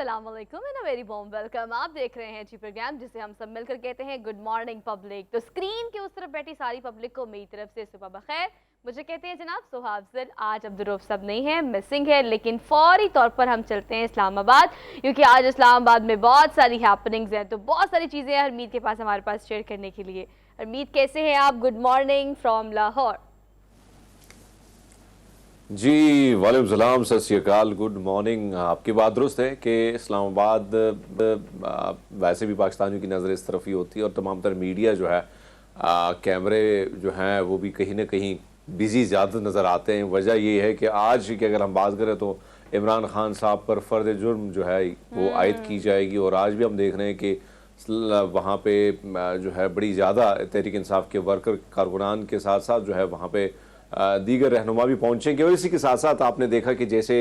अस्सलाम वालेकुम and a very warm welcome. आप देख रहे हैं जी प्रोग्राम जिसे हम सब मिलकर कहते हैं गुड मॉर्निंग पब्लिक। तो स्क्रीन के उस तरफ बैठी सारी पब्लिक को मेरी तरफ से सुबह बखैर। मुझे कहते हैं जनाब सुहाफजल, आज अब्दुर्रऊफ सब नहीं है, मिसिंग है, लेकिन फौरी तौर पर हम चलते हैं इस्लामाबाद, क्योंकि आज इस्लामाबाद में बहुत सारी हैपनिंग्स हैं। तो बहुत सारी चीज़ें हैं हरमीत के पास हमारे पास शेयर करने के लिए। हरमीत कैसे हैं आप? Good morning from Lahore. जी वालेकुम सलाम, सत श्री अकाल, गुड मॉर्निंग। आपकी बात दुरुस्त है कि इस्लामाबाद वैसे भी पाकिस्तानियों की नज़र इस तरफ ही होती है और तमाम तर मीडिया जो है कैमरे जो हैं वो भी कहीं ना कहीं बिजी ज़्यादा नज़र आते हैं। वजह ये है कि आज की अगर हम बात करें तो इमरान खान साहब पर फ़र्द जुर्म जो है वो आयद की जाएगी और आज भी हम देख रहे हैं कि वहाँ पे जो है बड़ी ज़्यादा तहरीक इंसाफ के वर्कर कारकुनान के साथ साथ जो है वहाँ पे दीगर रहनुमा भी पहुंचेंगे। और इसी के साथ साथ आपने देखा कि जैसे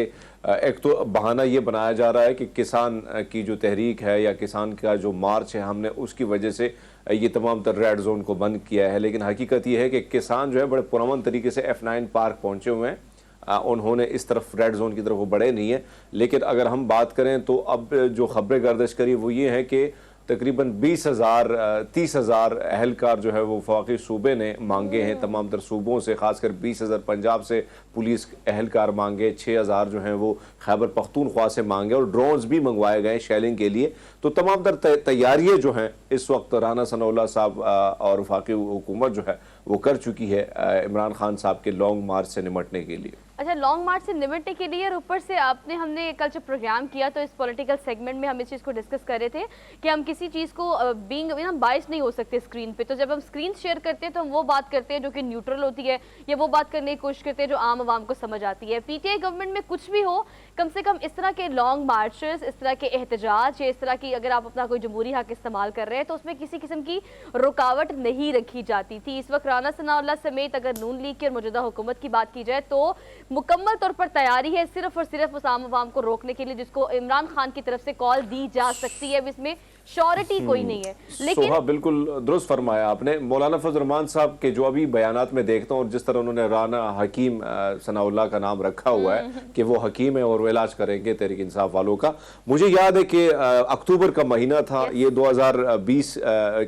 एक तो बहाना ये बनाया जा रहा है कि किसान की जो तहरीक है या किसान का जो मार्च है हमने उसकी वजह से ये तमाम तर रेड जोन को बंद किया है, लेकिन हकीकत ये है कि किसान जो है बड़े पुरअमन तरीके से F9 पार्क पहुंचे हुए हैं। उन्होंने इस तरफ रेड जोन की तरफ वो बढ़े नहीं है। लेकिन अगर हम बात करें तो अब जो खबरें गर्दिश करी वो ये है कि तकरीबन 30,000 एहलकार जो है वो वफाकी सूबे ने मांगे हैं, तमाम तर सूबों से, खासकर 20,000 पंजाब से पुलिस एहलकार मांगे, 6,000 जो हैं वो खैबर पख्तूनख्वा से मांगे और ड्रोन्स भी मंगवाए गए शेलिंग के लिए। तो तमाम तर तैयारियाँ जो हैं इस वक्त राना सनाउल्लाह साहब और वफाकी हुकूमत जो है वो कर चुकी है इमरान खान साहब के लॉन्ग मार्च से निमटने के लिए। अच्छा, लॉन्ग मार्च से निपटने के लिए और ऊपर से हमने कल जो प्रोग्राम किया तो इस पॉलिटिकल सेगमेंट में हम इस चीज़ को डिस्कस कर रहे थे कि हम किसी चीज़ को बीइंग बाइस नहीं हो सकते स्क्रीन पे। तो जब हम स्क्रीन शेयर करते हैं तो हम वो बात करते हैं जो कि न्यूट्रल होती है या वो बात करने की कोशिश करते हैं जो आम आवाम को समझ आती है। पीटीआई गवर्नमेंट में कुछ भी हो, कम से कम इस तरह के लॉन्ग मार्चेस, इस तरह के एहतजाज या इस तरह की अगर आप अपना कोई जमहूरी हक इस्तेमाल कर रहे हैं तो उसमें किसी किस्म की रुकावट नहीं रखी जाती थी। इस वक्त राना सनाउल्लाह समेत अगर नून लीग की और मौजूदा हुकूमत की बात की जाए तो मुकम्मल तौर पर तैयारी है सिर्फ और सिर्फ उस आम आवाम को रोकने के लिए जिसको इमरान खान की तरफ से कॉल दी जा सकती है। अब इसमें श्योरिटी कोई नहीं है। लेकिन बिल्कुल दुरुस्त फरमाया आपने। मौलाना फजल रहमान साहब के जो अभी बयानात में देखता हूँ और जिस तरह उन्होंने राना हकीम सनाउल्लाह का नाम रखा हुआ है कि वो हकीम है और वो इलाज करेंगे तहरीक इंसाफ वालों का। मुझे याद है कि अक्टूबर का महीना था, ये 2020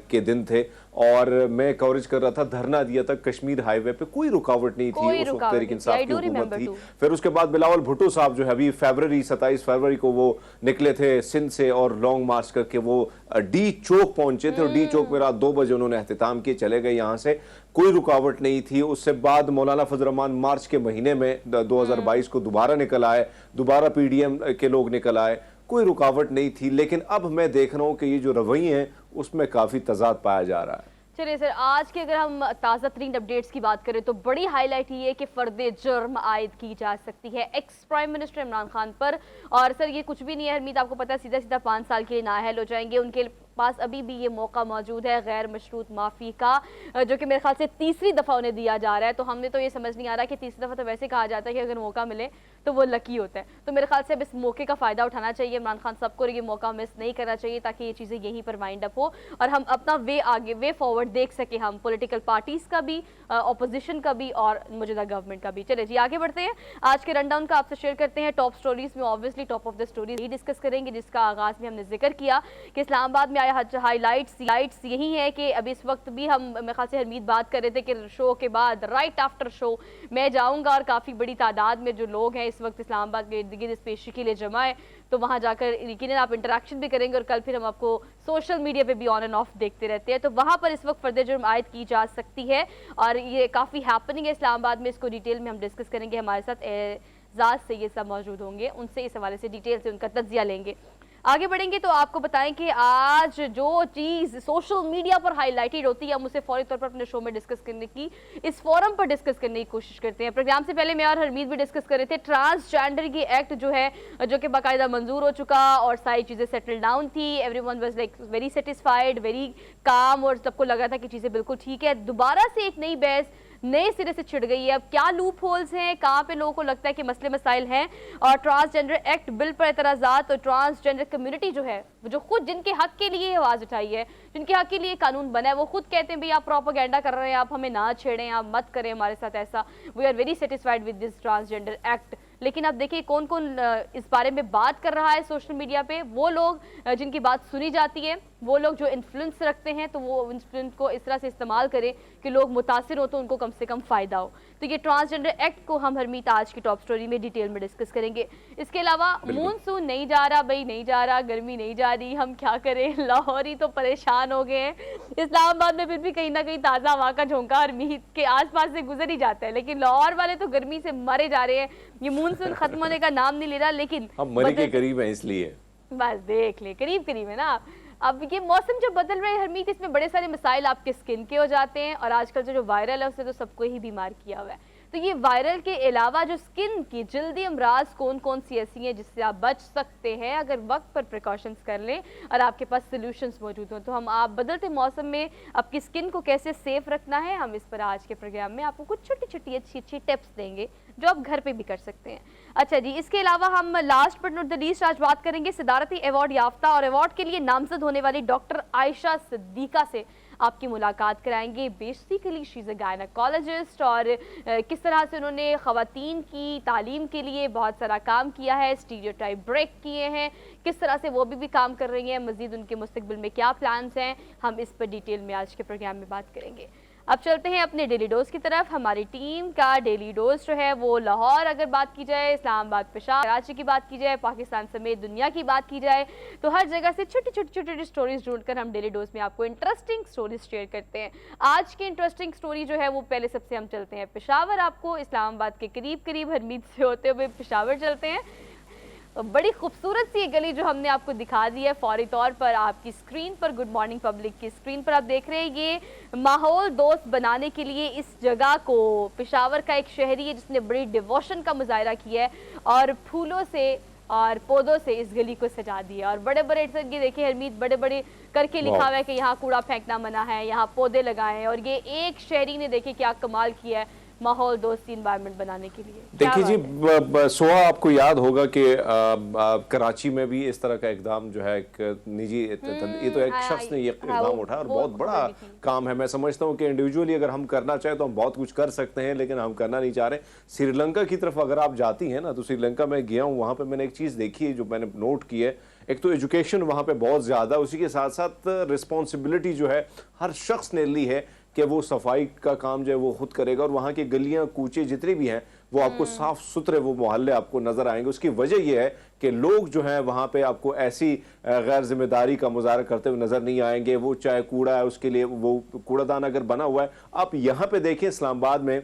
के दिन थे और मैं कवरेज कर रहा था, धरना दिया था कश्मीर हाईवे पे, कोई रुकावट नहीं थी, उस वक्त तहरीक इंसाफ की हुकूमत थी। फिर उसके बाद बिलावल भुट्टो साहब जो है अभी 27 फरवरी को वो निकले थे सिंध से और लॉन्ग मार्च करके वो डी चौक पहुंचे थे और डी चौक में रात 2 बजे उन्होंने एहतिताम किए, चले गए यहाँ से, कोई रुकावट नहीं थी। उससे बाद मौलाना फजल रहमान मार्च के महीने में 2022 को दोबारा निकल आए, दोबारा पीडीएम के लोग निकल आए, कोई रुकावट नहीं थी। लेकिन अब मैं देख रहा हूँ कि ये जो रवैये हैं उसमें काफी तजाद पाया जा रहा है। चलिए सर, आज की अगर हम ताज़ा तरीन अपडेट्स की बात करें तो बड़ी हाईलाइट ये है कि फर्दे जुर्म आयद की जा सकती है ex prime minister Imran Khan पर। और सर ये कुछ भी नहीं है हरमीत, आपको पता है सीधा सीधा 5 साल के लिए नाअहल हो जाएंगे। उनके पास अभी भी ये मौका मौजूद है गैर मशरूत माफ़ी का, जो कि मेरे ख्याल से तीसरी दफ़ा उन्हें दिया जा रहा है। तो हमने तो ये समझ नहीं आ रहा कि तीसरी दफ़ा तो वैसे कहा जाता है कि अगर मौका मिले तो वो लकी होता है। तो मेरे ख्याल से अब इस मौके का फ़ायदा उठाना चाहिए इमरान खान साहब को, ये मौका मिस नहीं करना चाहिए ताकि ये चीज़ें यहीं पर माइंड अप हो और हम अपना वे फॉरवर्ड देख सके, हम पॉलिटिकल पार्टीज़ का भी, अपोजिशन का भी और मौजूदा गवर्नमेंट का भी। चले जी आगे बढ़ते हैं, आज के रनडाउन का आपसे शेयर करते हैं। टॉप स्टोरीज में obviously top of the stories he discuss करेंगे, जिसका आगाज़ में हमने जिक्र किया कि इस्लामाबाद में आया हाईलाइट्स यही है कि अभी इस वक्त भी हम मेरे ख्याल से हरमीत बात कर रहे थे कि शो के बाद राइट आफ्टर शो मैं जाऊंगा और काफ़ी बड़ी तादाद में जो लोग हैं इस वक्त इस्लामाबाद के इर्द गिर्द इस पेशी के लिए जमा है। तो वहाँ जाकर यकीनन आप इंटरेक्शन भी करेंगे और कल फिर हम आपको सोशल मीडिया पे भी ऑन एंड ऑफ देखते रहते हैं। तो वहाँ पर इस वक्त फर्दर जुर्म आयद की जा सकती है और ये काफ़ी हैपनिंग है इस्लामाबाद में। इसको डिटेल में हम डिस्कस करेंगे, हमारे साथ एजाज से ये सब मौजूद होंगे, उनसे इस हवाले से डिटेल से उनका तज्जिया लेंगे। आगे बढ़ेंगे तो आपको बताएं कि आज जो चीज़ सोशल मीडिया पर हाईलाइटेड होती है हम उसे फौरी तौर पर अपने शो में डिस्कस करने की, इस फोरम पर डिस्कस करने की कोशिश करते हैं। प्रोग्राम से पहले मैं और हरमीत भी डिस्कस कर रहे थे ट्रांसजेंडर की एक्ट जो है, जो कि बाकायदा मंजूर हो चुका और सारी चीज़ें सेटल डाउन थी। Everyone was like very satisfied, very calm और सबको लगा था कि चीज़ें बिल्कुल ठीक है। दोबारा से एक नई बहस नए सिरे से छिड़ गई है। अब क्या लूप होल्स हैं, कहाँ पे लोगों को लगता है कि मसले मसाइल हैं, और ट्रांसजेंडर एक्ट बिल पर एतराज़ात और ट्रांसजेंडर कम्युनिटी जो है जो खुद जिनके हक के लिए आवाज़ उठाई है, जिनके हक के लिए कानून बना है, वो खुद कहते हैं भाई आप प्रोपेगेंडा कर रहे हैं, आप हमें ना छेड़ें, आप मत करें हमारे साथ ऐसा। We are very satisfied with this transgender act लेकिन अब देखिए कौन कौन इस बारे में बात कर रहा है सोशल मीडिया पे। वो लोग जिनकी बात सुनी जाती है, वो लोग जो इन्फ्लुएंस रखते हैं, तो वो इन्फ्लुएंस को इस तरह से इस्तेमाल करें कि लोग मुतासिर हो तो उनको कम से कम फायदा हो। तो ये ट्रांसजेंडर एक्ट को हम हरमीत आज की टॉप स्टोरी में डिटेल में डिस्कस करेंगे। इसके अलावा मॉनसून नहीं जा रहा भाई, नहीं जा रहा, गर्मी नहीं जा रही, हम क्या करें, लाहौरी तो परेशान हो गए हैं। इस्लामाबाद में फिर भी कहीं ना कहीं ताज़ा हवा का झोंका हरमीत के आसपास से गुजर ही जाता है, लेकिन लाहौर वाले तो गर्मी से मरे जा रहे हैं। ये मॉनसून खत्म होने का नाम नहीं ले रहा, लेकिन हम मरे के करीब हैं इसलिए बस देख ले, करीब करीब है ना। अब ये मौसम जो बदल रहा है हरमीत, इसमें बड़े सारे मसाइल आपके स्किन के हो जाते हैं, और आजकल जो वायरल है उससे तो सबको ही बीमार किया हुआ है। तो ये वायरल के अलावा जो स्किन की जल्दी अमराज कौन कौन सी ऐसी हैं जिससे आप बच सकते हैं अगर वक्त पर प्रिकॉशंस कर लें और आपके पास सॉल्यूशंस मौजूद हों। तो हम आप बदलते मौसम में आपकी स्किन को कैसे सेफ रखना है, हम इस पर आज के प्रोग्राम में आपको कुछ छोटी छोटी अच्छी अच्छी टिप्स देंगे जो आप घर पे भी कर सकते हैं। अच्छा जी, इसके अलावा हम last but not the least आज बात करेंगे सदारती अवार्ड याफ्ता और अवार्ड के लिए नामजद होने वाली डॉक्टर आयशा सिद्दीका से आपकी मुलाकात कराएंगे। Basically she is a gynaecologist, और किस तरह से उन्होंने ख़वातीन की तालीम के लिए बहुत सारा काम किया है, स्टीरियोटाइप ब्रेक किए हैं, किस तरह से वो भी काम कर रही हैं, मज़ीद उनके मुस्तकबिल में क्या प्लान्स हैं, हम इस पर डिटेल में आज के प्रोग्राम में बात करेंगे। अब चलते हैं अपने डेली डोज की तरफ। हमारी टीम का डेली डोज जो है वो लाहौर अगर बात की जाए, इस्लामाबाद, पेशावर, कराची की बात की जाए, पाकिस्तान समेत दुनिया की बात की जाए, तो हर जगह से छोटी छोटी छोटी स्टोरीज ढूंढकर हम डेली डोज में आपको इंटरेस्टिंग स्टोरीज शेयर करते हैं। आज की इंटरेस्टिंग स्टोरी जो है वो पहले सबसे हम चलते हैं पेशावर, आपको इस्लामाबाद के करीब करीब हरमीत से होते हुए पेशावर चलते हैं। बड़ी खूबसूरत सी गली जो हमने आपको दिखा दी है फौरी तौर पर आपकी स्क्रीन पर, गुड मॉर्निंग पब्लिक की स्क्रीन पर आप देख रहे हैं। ये माहौल दोस्त बनाने के लिए इस जगह को पेशावर का एक शहरी है जिसने बड़ी डिवोशन का मुजाहरा किया है और फूलों से और पौधों से इस गली को सजा दिया, और बड़े बड़े ये देखिए हरमीत बड़े बड़े करके लिखा हुआ है कि यहाँ कूड़ा फेंकना मना है, यहाँ पौधे लगाएं, और ये एक शहरी ने देखिए क्या कमाल किया है माहौल दोस्ती इन्वायरमेंट बनाने के लिए। देखिए जी, सोहा आपको याद होगा कि कराची में भी इस तरह का इकदाम जो है एक निजी ये तो एक शख्स ने ये इकदाम उठाया और बहुत बड़ा काम है। मैं समझता हूँ कि इंडिविजुअली अगर हम करना चाहें तो हम बहुत कुछ कर सकते हैं, लेकिन हम करना नहीं चाह रहे। श्रीलंका की तरफ अगर आप जाती हैं ना, तो श्रीलंका में गया हूँ, वहाँ पर मैंने एक चीज़ देखी है जो मैंने नोट की है। एक तो एजुकेशन वहाँ पे बहुत ज़्यादा, उसी के साथ साथ रिस्पॉन्सिबिलिटी जो है हर शख्स ने ली है कि वो सफाई का काम जो है वो खुद करेगा, और वहाँ की गलियाँ कूचे जितनी भी हैं वो आपको साफ सुथरे वो मोहल्ले आपको नजर आएंगे। उसकी वजह यह है कि लोग जो हैं वहाँ पे आपको ऐसी गैर जिम्मेदारी का मुजाहरा करते हुए नजर नहीं आएंगे। वो चाहे कूड़ा है उसके लिए वो कूड़ादान अगर बना हुआ है, आप यहाँ पे देखें इस्लामाबाद में,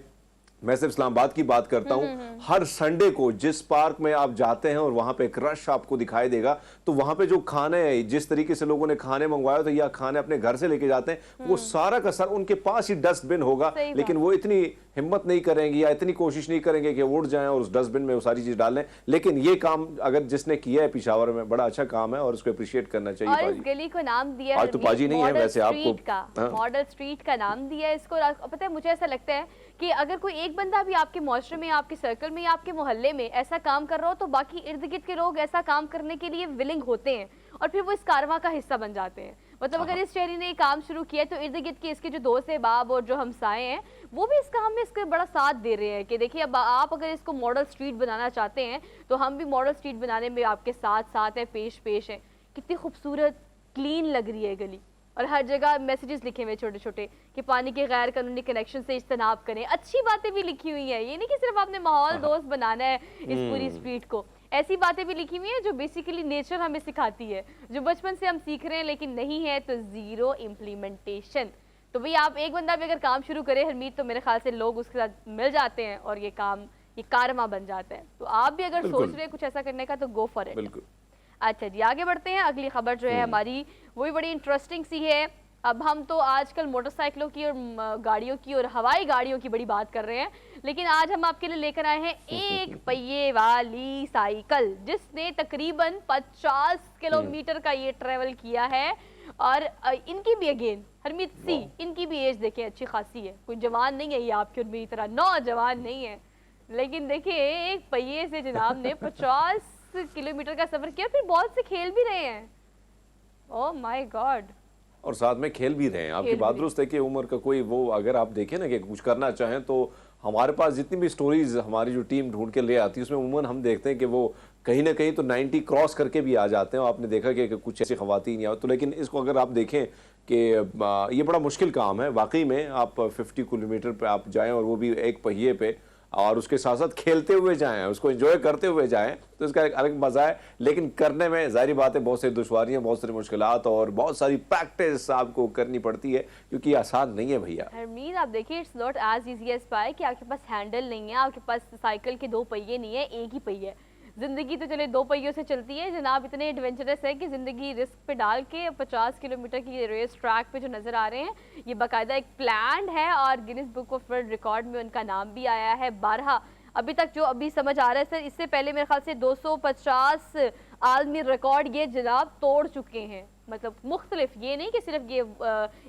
मैं सिर्फ इस्लामाबाद की बात करता हूं, हर संडे को जिस पार्क में आप जाते हैं और वहां पे एक रश आपको दिखाई देगा, तो वहां पे जो खाने जिस तरीके से लोगों ने खाने मंगवाए तो या खाने अपने घर से लेके जाते हैं, वो सारा का सारा उनके पास ही डस्टबिन होगा, लेकिन वो इतनी हिम्मत नहीं करेंगे या इतनी कोशिश नहीं करेंगे कि उड़ जाएं और उस डस्टबिन में वो सारी चीज डाल लें। लेकिन ये काम अगर जिसने किया है पेशावर में, बड़ा अच्छा काम है और उसको अप्रिशिएट करना चाहिए। और इस गली को नाम दिया आज तो पाजी नहीं है वैसे आपको, मॉडल स्ट्रीट का नाम दिया है इसको। पता है मुझे ऐसा लगता है कि अगर कोई एक बंदा भी आपके माशरे में, आपके सर्कल में या आपके मोहल्ले में ऐसा काम कर रहा हो, तो बाकी इर्द गिर्द के लोग ऐसा काम करने के लिए विलिंग होते हैं और फिर वो इस कारवां का हिस्सा बन जाते हैं। मतलब अगर इस शहरी ने काम शुरू किया है तो इर्द गिर्द के इसके जो दोस्त बाब और जो हमसाए हैं वो भी इस काम में इसका बड़ा साथ दे रहे हैं कि देखिए अब आप अगर इसको मॉडल स्ट्रीट बनाना चाहते हैं तो हम भी मॉडल स्ट्रीट बनाने में आपके साथ साथ हैं, पेश है। कितनी खूबसूरत क्लीन लग रही है गली, और हर जगह मैसेजेस लिखे हुए छोटे छोटे कि पानी के गैर कानूनी कनेक्शन से इज्तनाब करें। अच्छी बातें भी लिखी हुई हैं, ये नहीं कि सिर्फ आपने माहौल दोस्त बनाना है इस पूरी स्ट्रीट को, ऐसी बातें भी लिखी हुई हैं जो बेसिकली नेचर हमें सिखाती है, जो बचपन से हम सीख रहे हैं लेकिन नहीं है तो जीरो इम्प्लीमेंटेशन। तो भाई आप एक बंदा भी अगर काम शुरू करे हरमीत, तो मेरे ख्याल से लोग उसके साथ मिल जाते हैं और ये काम ये कारवा बन जाता है। तो आप भी अगर सोच रहे हैं कुछ ऐसा करने का तो गो फॉर इट। अच्छा जी, आगे बढ़ते हैं। अगली खबर जो है हमारी वो भी बड़ी इंटरेस्टिंग सी है। अब हम तो आजकल मोटरसाइकिलों की और गाड़ियों की और हवाई गाड़ियों की बड़ी बात कर रहे हैं, लेकिन आज हम आपके लिए लेकर आए हैं एक पहिए वाली साइकिल जिसने तकरीबन 50 किलोमीटर का ये ट्रेवल किया है। और इनकी भी अगेन हरमीत सी, इनकी भी एज देखें अच्छी खासी है, कोई जवान नहीं है ये आपकी और मेरी तरह, नौजवान नहीं है, लेकिन देखिए एक पहिए से जनाब ने 50 किलोमीटर का सफर किया, फिर बहुत से खेल भी रहे हैं। ओह माय गॉड, और साथ में खेल भी रहे हैं। आपकी बात दुरुस्त है कि उम्र का कोई वो, अगर आप देखें ना कि कुछ करना चाहें तो हमारे पास जितनी भी स्टोरीज हमारी जो टीम ढूंढ के ले आती है उसमें उमूमन हम देखते हैं कि वो कहीं ना कहीं तो 90 क्रॉस करके भी आ जाते हैं। और आपने देखा कि कुछ ऐसी खवातीन या तो, लेकिन इसको अगर आप देखें कि ये बड़ा मुश्किल काम है वाकई में। आप 50 किलोमीटर पे आप जाएं और वो भी एक पहिए पे, और उसके साथ साथ खेलते हुए जाएं, उसको एंजॉय करते हुए जाएं, तो इसका एक अलग मजा है। लेकिन करने में जाहिर बात है बहुत सारी दुश्वारियां, बहुत सारी मुश्किलात और बहुत सारी प्रैक्टिस आपको करनी पड़ती है, क्योंकि आसान नहीं है भैया। हरमीत आप देखिए, it's not as easy as pie कि आपके पास हैंडल नहीं है, आपके पास साइकिल के 2 पहिए नहीं है, एक ही पहिया है। जिंदगी तो चले 2 पहियों से चलती है जनाब। इतने एडवेंचरस है कि जिंदगी रिस्क पे डाल के 50 किलोमीटर की रेस ट्रैक पे जो नजर आ रहे हैं, ये बाकायदा एक प्लान है और Guinness book of world record में उनका नाम भी आया है। 12 अभी तक जो अभी समझ आ रहा है सर, इससे पहले मेरे ख्याल से 250 आलमी रिकॉर्ड ये जनाब तोड़ चुके हैं। मतलब मुख्तलिफ, ये नहीं कि सिर्फ ये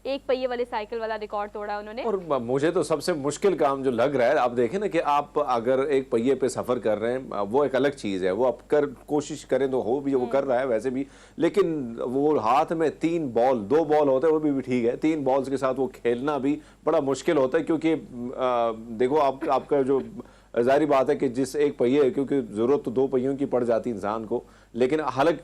एक पहिए वाले साइकिल वाला रिकॉर्ड तोड़ा है उन्होंने। और मुझे तो सबसे मुश्किल काम जो लग रहा है, आप देखें ना कि आप अगर एक पहिए पे सफर कर रहे हैं वो एक अलग चीज है, वो आप कोशिश करें तो हो भी, वो कर रहा है वैसे भी, लेकिन वो हाथ में 2 बॉल होते हैं, वो भी ठीक है, 3 बॉल्स के साथ वो खेलना भी बड़ा मुश्किल होता है। क्योंकि देखो आपका जो जाहिर बात है कि जिस एक पहिए, क्योंकि जरूरत तो 2 पहियों की पड़ जाती इंसान को, लेकिन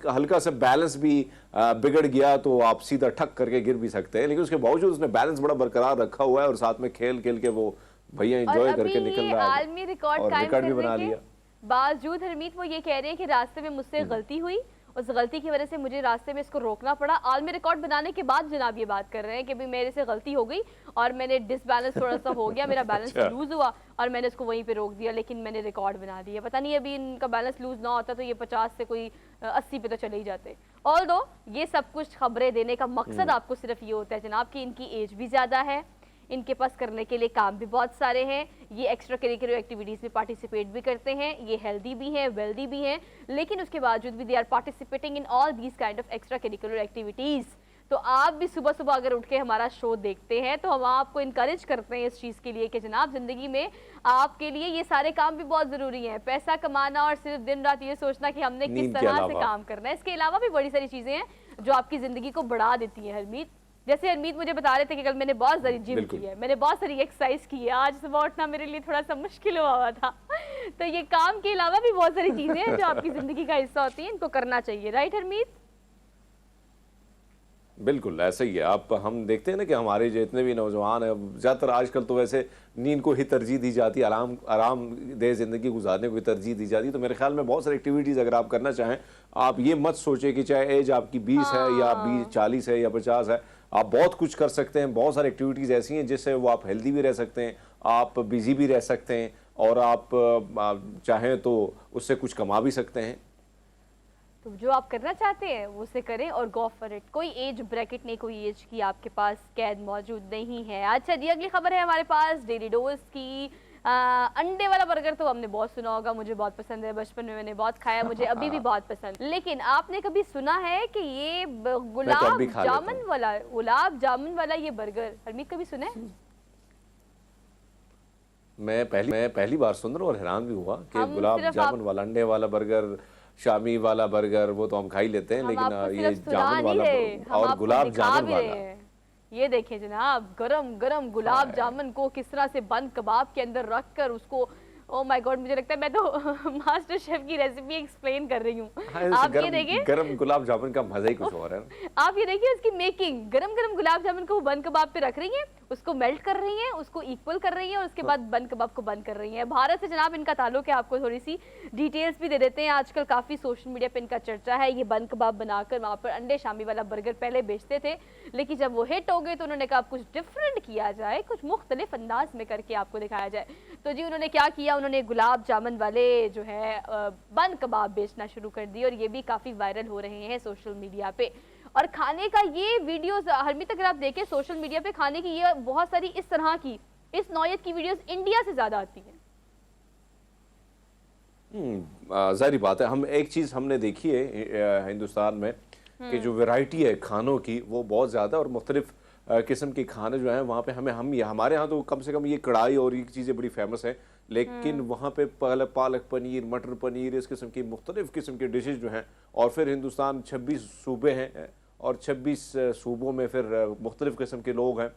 हल्का सा बैलेंस भी बिगड़ गया तो आप सीधा ठक करके गिर भी सकते हैं। लेकिन उसके बावजूद उसने बैलेंस बड़ा बरकरार रखा हुआ है और साथ में खेल खेल के वो भैया एंजॉय करके निकल रहा है आलमी रिकॉर्ड और रिकॉर्ड भी बना लिया। बावजूद हरमीत वो ये कह रहे हैं कि रास्ते में मुझसे गलती हुई, उस गलती की वजह से मुझे रास्ते में इसको रोकना पड़ा। आलमी रिकॉर्ड बनाने के बाद जनाब ये बात कर रहे हैं कि भाई मेरे से गलती हो गई और मैंने डिसबैलेंस थोड़ा सा हो गया, मेरा बैलेंस लूज हुआ और मैंने इसको वहीं पे रोक दिया, लेकिन मैंने रिकॉर्ड बना दिया। पता नहीं अभी इनका बैलेंस लूज ना होता तो ये 50 से कोई 80 पे तो चले ही जाते। ऑल्दो ये सब कुछ खबरें देने का मकसद आपको सिर्फ ये होता है जनाब कि इनकी एज भी ज़्यादा है, इनके पास करने के लिए काम भी बहुत सारे हैं, ये एक्स्ट्रा करिकुलर एक्टिविटीज़ में पार्टिसिपेट भी करते हैं, ये हेल्दी भी हैं, वेल्दी भी हैं, लेकिन उसके बावजूद भी they are participating in all these kind of extra curricular activities. तो आप भी सुबह सुबह अगर उठ के हमारा शो देखते हैं तो हम आपको इनकरेज करते हैं इस चीज़ के लिए कि जनाब ज़िंदगी में आपके लिए ये सारे काम भी बहुत ज़रूरी हैं। पैसा कमाना और सिर्फ दिन रात ये सोचना कि हमने किस तरह से काम करना है, इसके अलावा भी बड़ी सारी चीज़ें हैं जो आपकी ज़िंदगी को बढ़ा देती हैं। हरमीत, जैसे हरमीत मुझे बता रहे थे कि कल मैंने बहुत सारी जिम की है, मैंने बहुत सारी एक्सरसाइज की है, आज सुबह उठना मेरे लिए थोड़ा सा मुश्किल हुआ था। तो ये काम के अलावा भी बहुत सारी चीजें हैं जो आपकी जिंदगी का हिस्सा होती हैं, इनको करना चाहिए। राइट हरमीत? बिल्कुल ऐसा ही है। आप हम देखते हैं ना कि हमारे जितने भी नौजवान हैं, ज़्यादातर आजकल तो वैसे नींद को ही तरजीह दी जाती है, आरामदेह ज़िंदगी गुजारने को ही तरजीह दी जाती है। तो मेरे ख्याल में बहुत सारी एक्टिविटीज़ अगर आप करना चाहें, आप ये मत सोचें कि चाहे एज आपकी 20 है या 40 है या 50 है, आप बहुत कुछ कर सकते हैं। बहुत सारी एक्टिविटीज़ ऐसी हैं जिससे वो आप हेल्दी भी रह सकते हैं, आप बिजी भी रह सकते हैं और आप चाहें तो उससे कुछ कमा भी सकते हैं। तो जो आप करना चाहते हैं वो उसे करें और गो फॉर इट। कोई एज ब्रैकेट नहीं, कोई एज की आपके पास कैद मौजूद नहीं है। अच्छा जी, अगली खबर है हमारे पास डेली डोज की। अंडे वाला बर्गर तो हमने बहुत सुना होगा, मुझे बहुत पसंद है, बचपन में मैंने बहुत खाया, मुझे अभी भी बहुत पसंद। लेकिन आपने कभी सुना है कि ये गुलाब जामुन वाला ये बर्गर, हरमीत कभी सुना है? मैं पहली बार सुन रहा हूँ और हैरान भी हुआ कि गुलाब जामुन वाला, अंडे वाला बर्गर, शामी वाला बर्गर, वो तो हम खा ही लेते हैं, लेकिन ये जामुन वाला और गुलाब जामुन वाला, ये देखें जनाब, गरम गरम गुलाब जामुन को किस तरह से बंद कबाब के अंदर रखकर उसको, ओ माय गॉड, मुझे लगता है मैं तो मास्टर शेफ की रेसिपी एक्सप्लेन कर रही हूँ। आप ये देखिए, गरम गुलाब जामुन का मजा ही कुछ और है। आप ये देखिए इसकी मेकिंग, गरम गरम गुलाब जामुन को बंद कबाब पे रख रही हैं, उसको मेल्ट कर रही हैं, उसको इक्वल कर रही हैं और उसके बाद बंद कबाब को बंद कर रही हैं। भारत से जनाब इनका ताल्लुक है, आपको थोड़ी सी डिटेल्स भी दे देते हैं। आजकल काफ़ी सोशल मीडिया पे इनका चर्चा है। ये बंद कबाब बनाकर वहाँ पर अंडे शामी वाला बर्गर पहले बेचते थे, लेकिन जब वो हिट हो गए तो उन्होंने कहा कुछ डिफरेंट किया जाए, कुछ मुख्तलिफ अंदाज में करके आपको दिखाया जाए। तो जी उन्होंने क्या किया, उन्होंने गुलाब जामुन वाले जो है बंद कबाब बेचना शुरू कर दिए और ये भी काफ़ी वायरल हो रहे हैं सोशल मीडिया पे। और खाने का ये वीडियोस हरमीत अगर आप देखें सोशल मीडिया पे, खाने की ये बहुत सारी इस तरह की, इस नौयत की वीडियोस इंडिया से ज्यादा आती हैं। जाहिर बात है, हम एक चीज़ हमने देखी है हिंदुस्तान में कि जो वैरायटी है खानों की वो बहुत ज़्यादा, और मुख्तलिफ किस्म के खाने जो हैं वहाँ पे हमारे यहाँ तो कम से कम ये कढ़ाई और ये चीज़ें बड़ी फेमस है, लेकिन वहाँ पे पालक पनीर, मटर पनीर, इस किस्म की मुख्तलिफ किस्म की डिशेज जो हैं। और फिर हिंदुस्तान 26 सूबे हैं और 26 सूबों में फिर मुख्तलिफ किस्म के लोग हैं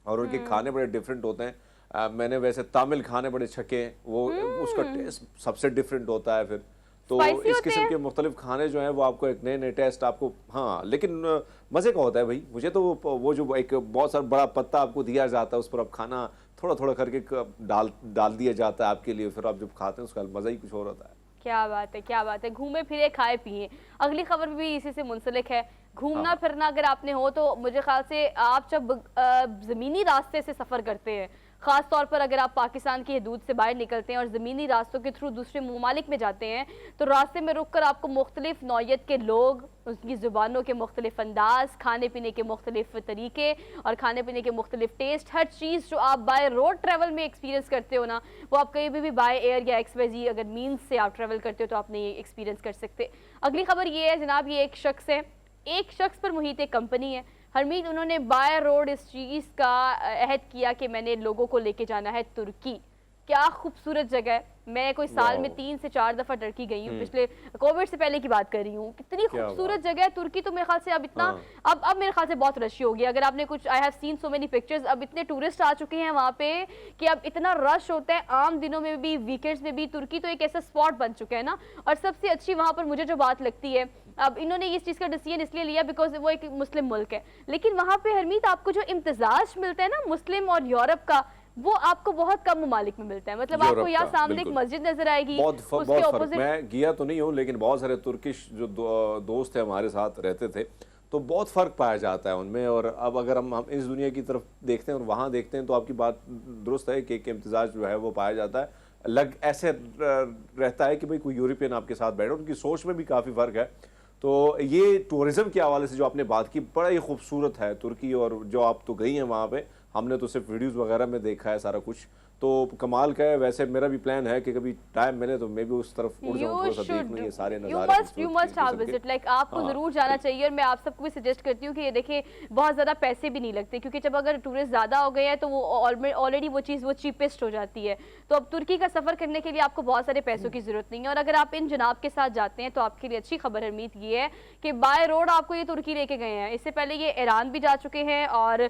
और उनके खाने बड़े डिफरेंट होते हैं। मैंने वैसे तामिल खाने बड़े छके हैं, वो उसका टेस्ट सबसे डिफरेंट होता है फिर। तो Spicy इस होते किस्म हैं? के मुख्तलिफ खाने जो हैं वो आपको एक नए नए टेस्ट आपको, हाँ लेकिन मज़े का होता है भाई। मुझे तो वो जो एक बहुत सारा बड़ा पत्ता आपको दिया जाता है, उस पर आप खाना थोड़ा थोड़ा करके डाल डाल दिया जाता है आपके लिए, फिर आप जब खाते हैं उसका मज़ा ही कुछ और होता है। क्या बात है, क्या बात है। घूमे फिरे खाए पिए। अगली खबर भी इसी से मुंसलिक है। घूमना हाँ। फिरना अगर आपने हो तो मुझे ख्याल से आप जब ज़मीनी रास्ते से सफ़र करते हैं, ख़ास तौर पर अगर आप पाकिस्तान की हदूद से बाहर निकलते हैं और ज़मीनी रास्तों के थ्रू दूसरे ममालिक में जाते हैं, तो रास्ते में रुक कर आपको मुख्तलिफ नौइयत के लोग, उनकी ज़ुबानों के मुख्तलिफ अंदाज, खाने पीने के मुख्तलिफ तरीके और खाने पीने के मुख्तलिफ टेस्ट, हर चीज़ जो आप बाय रोड ट्रैवल में एक्सपीरियंस करते हो ना, वो आप कहीं भी बाय एयर या XYZ अगर मीन्स से आप ट्रैवल करते हो तो आप नहीं एक्सपीरियंस कर सकते। अगली खबर ये है जनाब, ये एक शख्स है, एक शख्स पर मुहित एक कंपनी है। हरमीत, उन्होंने बाय रोड इस चीज़ का अहद किया कि मैंने लोगों को लेके जाना है तुर्की। क्या खूबसूरत जगह है। मैं कोई साल में 3 से 4 दफ़ा टर्की गई हूँ, पिछले कोविड से पहले की बात कर रही हूँ। कितनी खूबसूरत जगह है तुर्की। तो मेरे ख्याल से अब इतना अब मेरे ख्याल से बहुत रश हो गया। अगर आपने कुछ, I have seen so many pictures, अब इतने टूरिस्ट आ चुके हैं वहाँ पे कि अब इतना रश होता है। आम दिनों में भी, वीकेंड्स में भी तुर्की तो एक ऐसा स्पॉट बन चुका है ना। और सबसे अच्छी वहाँ पर मुझे जो बात लगती है, अब इन्होंने इस चीज़ का डिसीजन इसलिए लिया बिकॉज वो एक मुस्लिम मुल्क है, लेकिन वहाँ पे हरमीत आपको जो इम्तिजाज मिलता है ना मुस्लिम और यूरोप का, वो आपको बहुत कम ममालिक में मिलता है। मतलब आपको यहाँ सामने एक मस्जिद नजर आएगी, उसके ऑपोजिट। मैं गया तो नहीं हूँ, लेकिन बहुत सारे तुर्किश जो दोस्त हैं हमारे साथ रहते थे, तो बहुत फ़र्क पाया जाता है उनमें। और अब अगर हम इस दुनिया की तरफ देखते हैं और वहाँ देखते हैं तो आपकी बात दुरुस्त है कि एक इम्तिजाज जो है वो पाया जाता है। ऐसे रहता है कि भाई कोई यूरोपियन आपके साथ बैठे, उनकी सोच में भी काफ़ी फ़र्क है। तो ये टूरिज़्म के हवाले से जो आपने बात की, बड़ा ही खूबसूरत है तुर्की। और जो आप तो गई हैं वहाँ पे, हमने तो सिर्फ वीडियोस वगैरह में देखा है सारा कुछ, तो कमाल का है। वैसे मेरा भी प्लान है कि कभी टाइम मिले तो मैं भी उस तरफ उड़ जाऊं, थोड़ा सा देख लूं ये सारे नज़ारे। You must have visit, like आपको जरूर जाना चाहिए। और मैं आप सबको भी सजेस्ट करती हूँ कि ये देखिए, बहुत ज़्यादा पैसे भी नहीं लगते, क्योंकि जब अगर टूरिस्ट ज़्यादा हो गए हैं तो वो ऑलरेडी वो चीज़ वो चीपेस्ट हो जाती है। तो अब तुर्की का सफ़र करने के लिए आपको बहुत सारे पैसों की ज़रूरत नहीं है। और अगर आप इन जनाब के साथ जाते हैं तो आपके लिए अच्छी खबर हरमीत ये है कि बाय रोड आपको ये तुर्की लेके गए हैं। इससे पहले ये ईरान भी जा चुके हैं, और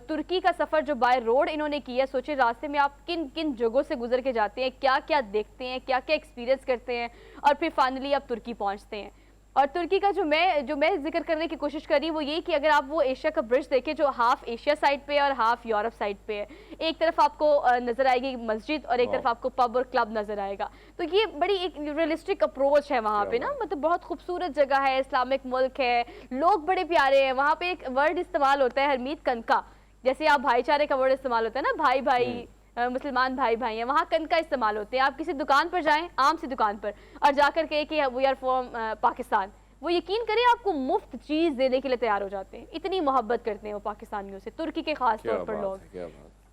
तुर्की का सफ़र जो बाय रोड इन्होंने किया, सोचिए रास्ते में आप किन किन जगहों से गुजर के जाते हैं, क्या क्या देखते हैं, क्या क्या एक्सपीरियंस करते हैं, और फिर फाइनली आप तुर्की पहुंचते हैं। और तुर्की का जो मैं जिक्र करने की कोशिश कर रही हूँ वो ये कि अगर आप वो एशिया का ब्रिज देखें जो हाफ एशिया साइड पे है और हाफ यूरोप साइड पे है, एक तरफ आपको नजर आएगी मस्जिद और एक तरफ आपको पब और क्लब नजर आएगा। तो ये बड़ी एक रियलिस्टिक अप्रोच है वहाँ पे ना, मतलब बहुत खूबसूरत जगह है, इस्लामिक मुल्क है, लोग बड़े प्यारे हैं। वहाँ पे एक वर्ड इस्तेमाल होता है हरमीत, कनका, जैसे आप भाईचारे का वर्ड इस्तेमाल होता है ना, भाई भाई, मुसलमान भाई भाई हैं, वहाँ कन का इस्तेमाल होते हैं। आप किसी दुकान पर जाएं, आम सी दुकान पर, और जाकर कहे कि वी आर फ्रॉम पाकिस्तान, वो यकीन करें आपको मुफ्त चीज़ देने के लिए तैयार हो जाते हैं। इतनी मोहब्बत करते हैं वो पाकिस्तानियों से, तुर्की के खास तौर पर लोग।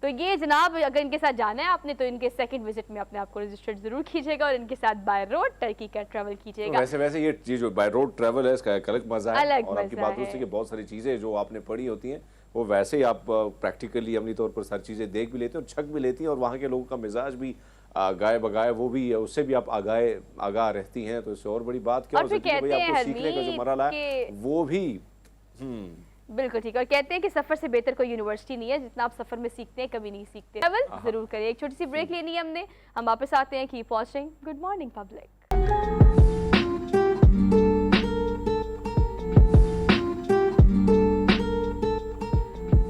तो ये जनाब, अगर इनके साथ जाना है आपने तो इनके सेकंड विजिट में अपने आप को रजिस्टर्ड जरूर कीजिएगा और इनके साथ बाय रोड टर्की का ट्रैवल कीजिएगा। वैसे ये जो बाय रोड ट्रैवल है इसका एक अलग मजा है। और आपकी बात है कि बहुत सारी चीज़ें जो आपने पढ़ी होती हैं वो वैसे ही आप प्रैक्टिकली अमली तौर पर सारी चीज़ें देख भी लेते हैं और छक भी लेती हैं। और वहाँ के लोगों का मिजाज भी गाय बगाए, वो भी उससे भी आप आगाह रहती हैं। तो इससे और बड़ी बात क्या हो सकती है, भाई आपको सीखने का जो मरहला है वो भी बिल्कुल ठीक है। और कहते हैं कि सफर से बेहतर कोई यूनिवर्सिटी नहीं है, जितना आप सफर में सीखते हैं कभी नहीं सीखते। ट्रैवल जरूर करें। एक छोटी सी ब्रेक लेनी है हमने, हम वापस आते हैं। Keep watching. Good morning public.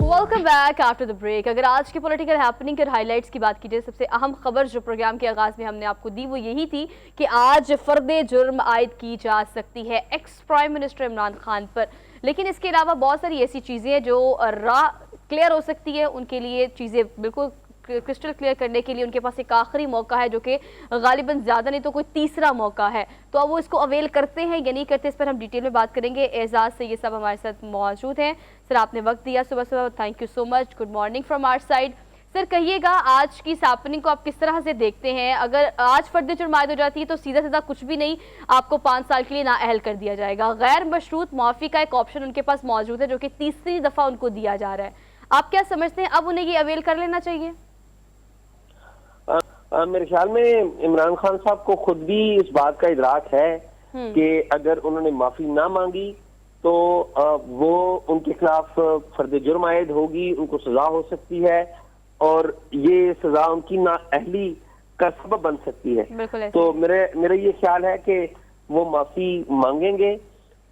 Welcome back after the break. अगर आज के पॉलिटिकल हैपनिंग के हाइलाइट्स की बात कीजिए, सबसे अहम खबर जो प्रोग्राम के आगाज में हमने आपको दी वो यही थी कि आज फर्दे जुर्म आयद की जा सकती है ex prime minister Imran Khan पर। लेकिन इसके अलावा बहुत सारी ऐसी चीज़ें हैं जो राह क्लियर हो सकती है, उनके लिए चीज़ें बिल्कुल क्रिस्टल क्लियर करने के लिए उनके पास एक आखिरी मौका है, जो कि गालिबन ज़्यादा नहीं तो कोई तीसरा मौका है। तो अब वो इसको अवेल करते हैं या नहीं करते, इस पर हम डिटेल में बात करेंगे। एजाज से ये सब हमारे साथ मौजूद हैं। सर, आपने वक्त दिया सुबह सुबह, thank you so much. Good morning from our side. Sir, कहिएगा आज की हैपनिंग को आप किस तरह से देखते हैं? अगर आज फर्द जुर्म आयद हो जाती है तो सीधा सीधा कुछ भी नहीं, आपको 5 साल के लिए नाअहल कर दिया जाएगा। गैर मशरूत मुआफ़ी का एक ऑप्शन उनके पास मौजूद है जो कि तीसरी दफ़ा उनको दिया जा रहा है। आप क्या समझते हैं, अब उन्हें ये अवेल कर लेना चाहिए? मेरे ख्याल में इमरान खान साहब को खुद भी इस बात का इदराक है कि अगर उन्होंने माफी ना मांगी तो वो उनके खिलाफ फर्द जुर्म आयद होगी, उनको सजा हो सकती है। और ये सजा उनकी नाअहली का सबब बन सकती है। बिल्कुल ऐसे तो मेरा ये ख्याल है कि वो माफी मांगेंगे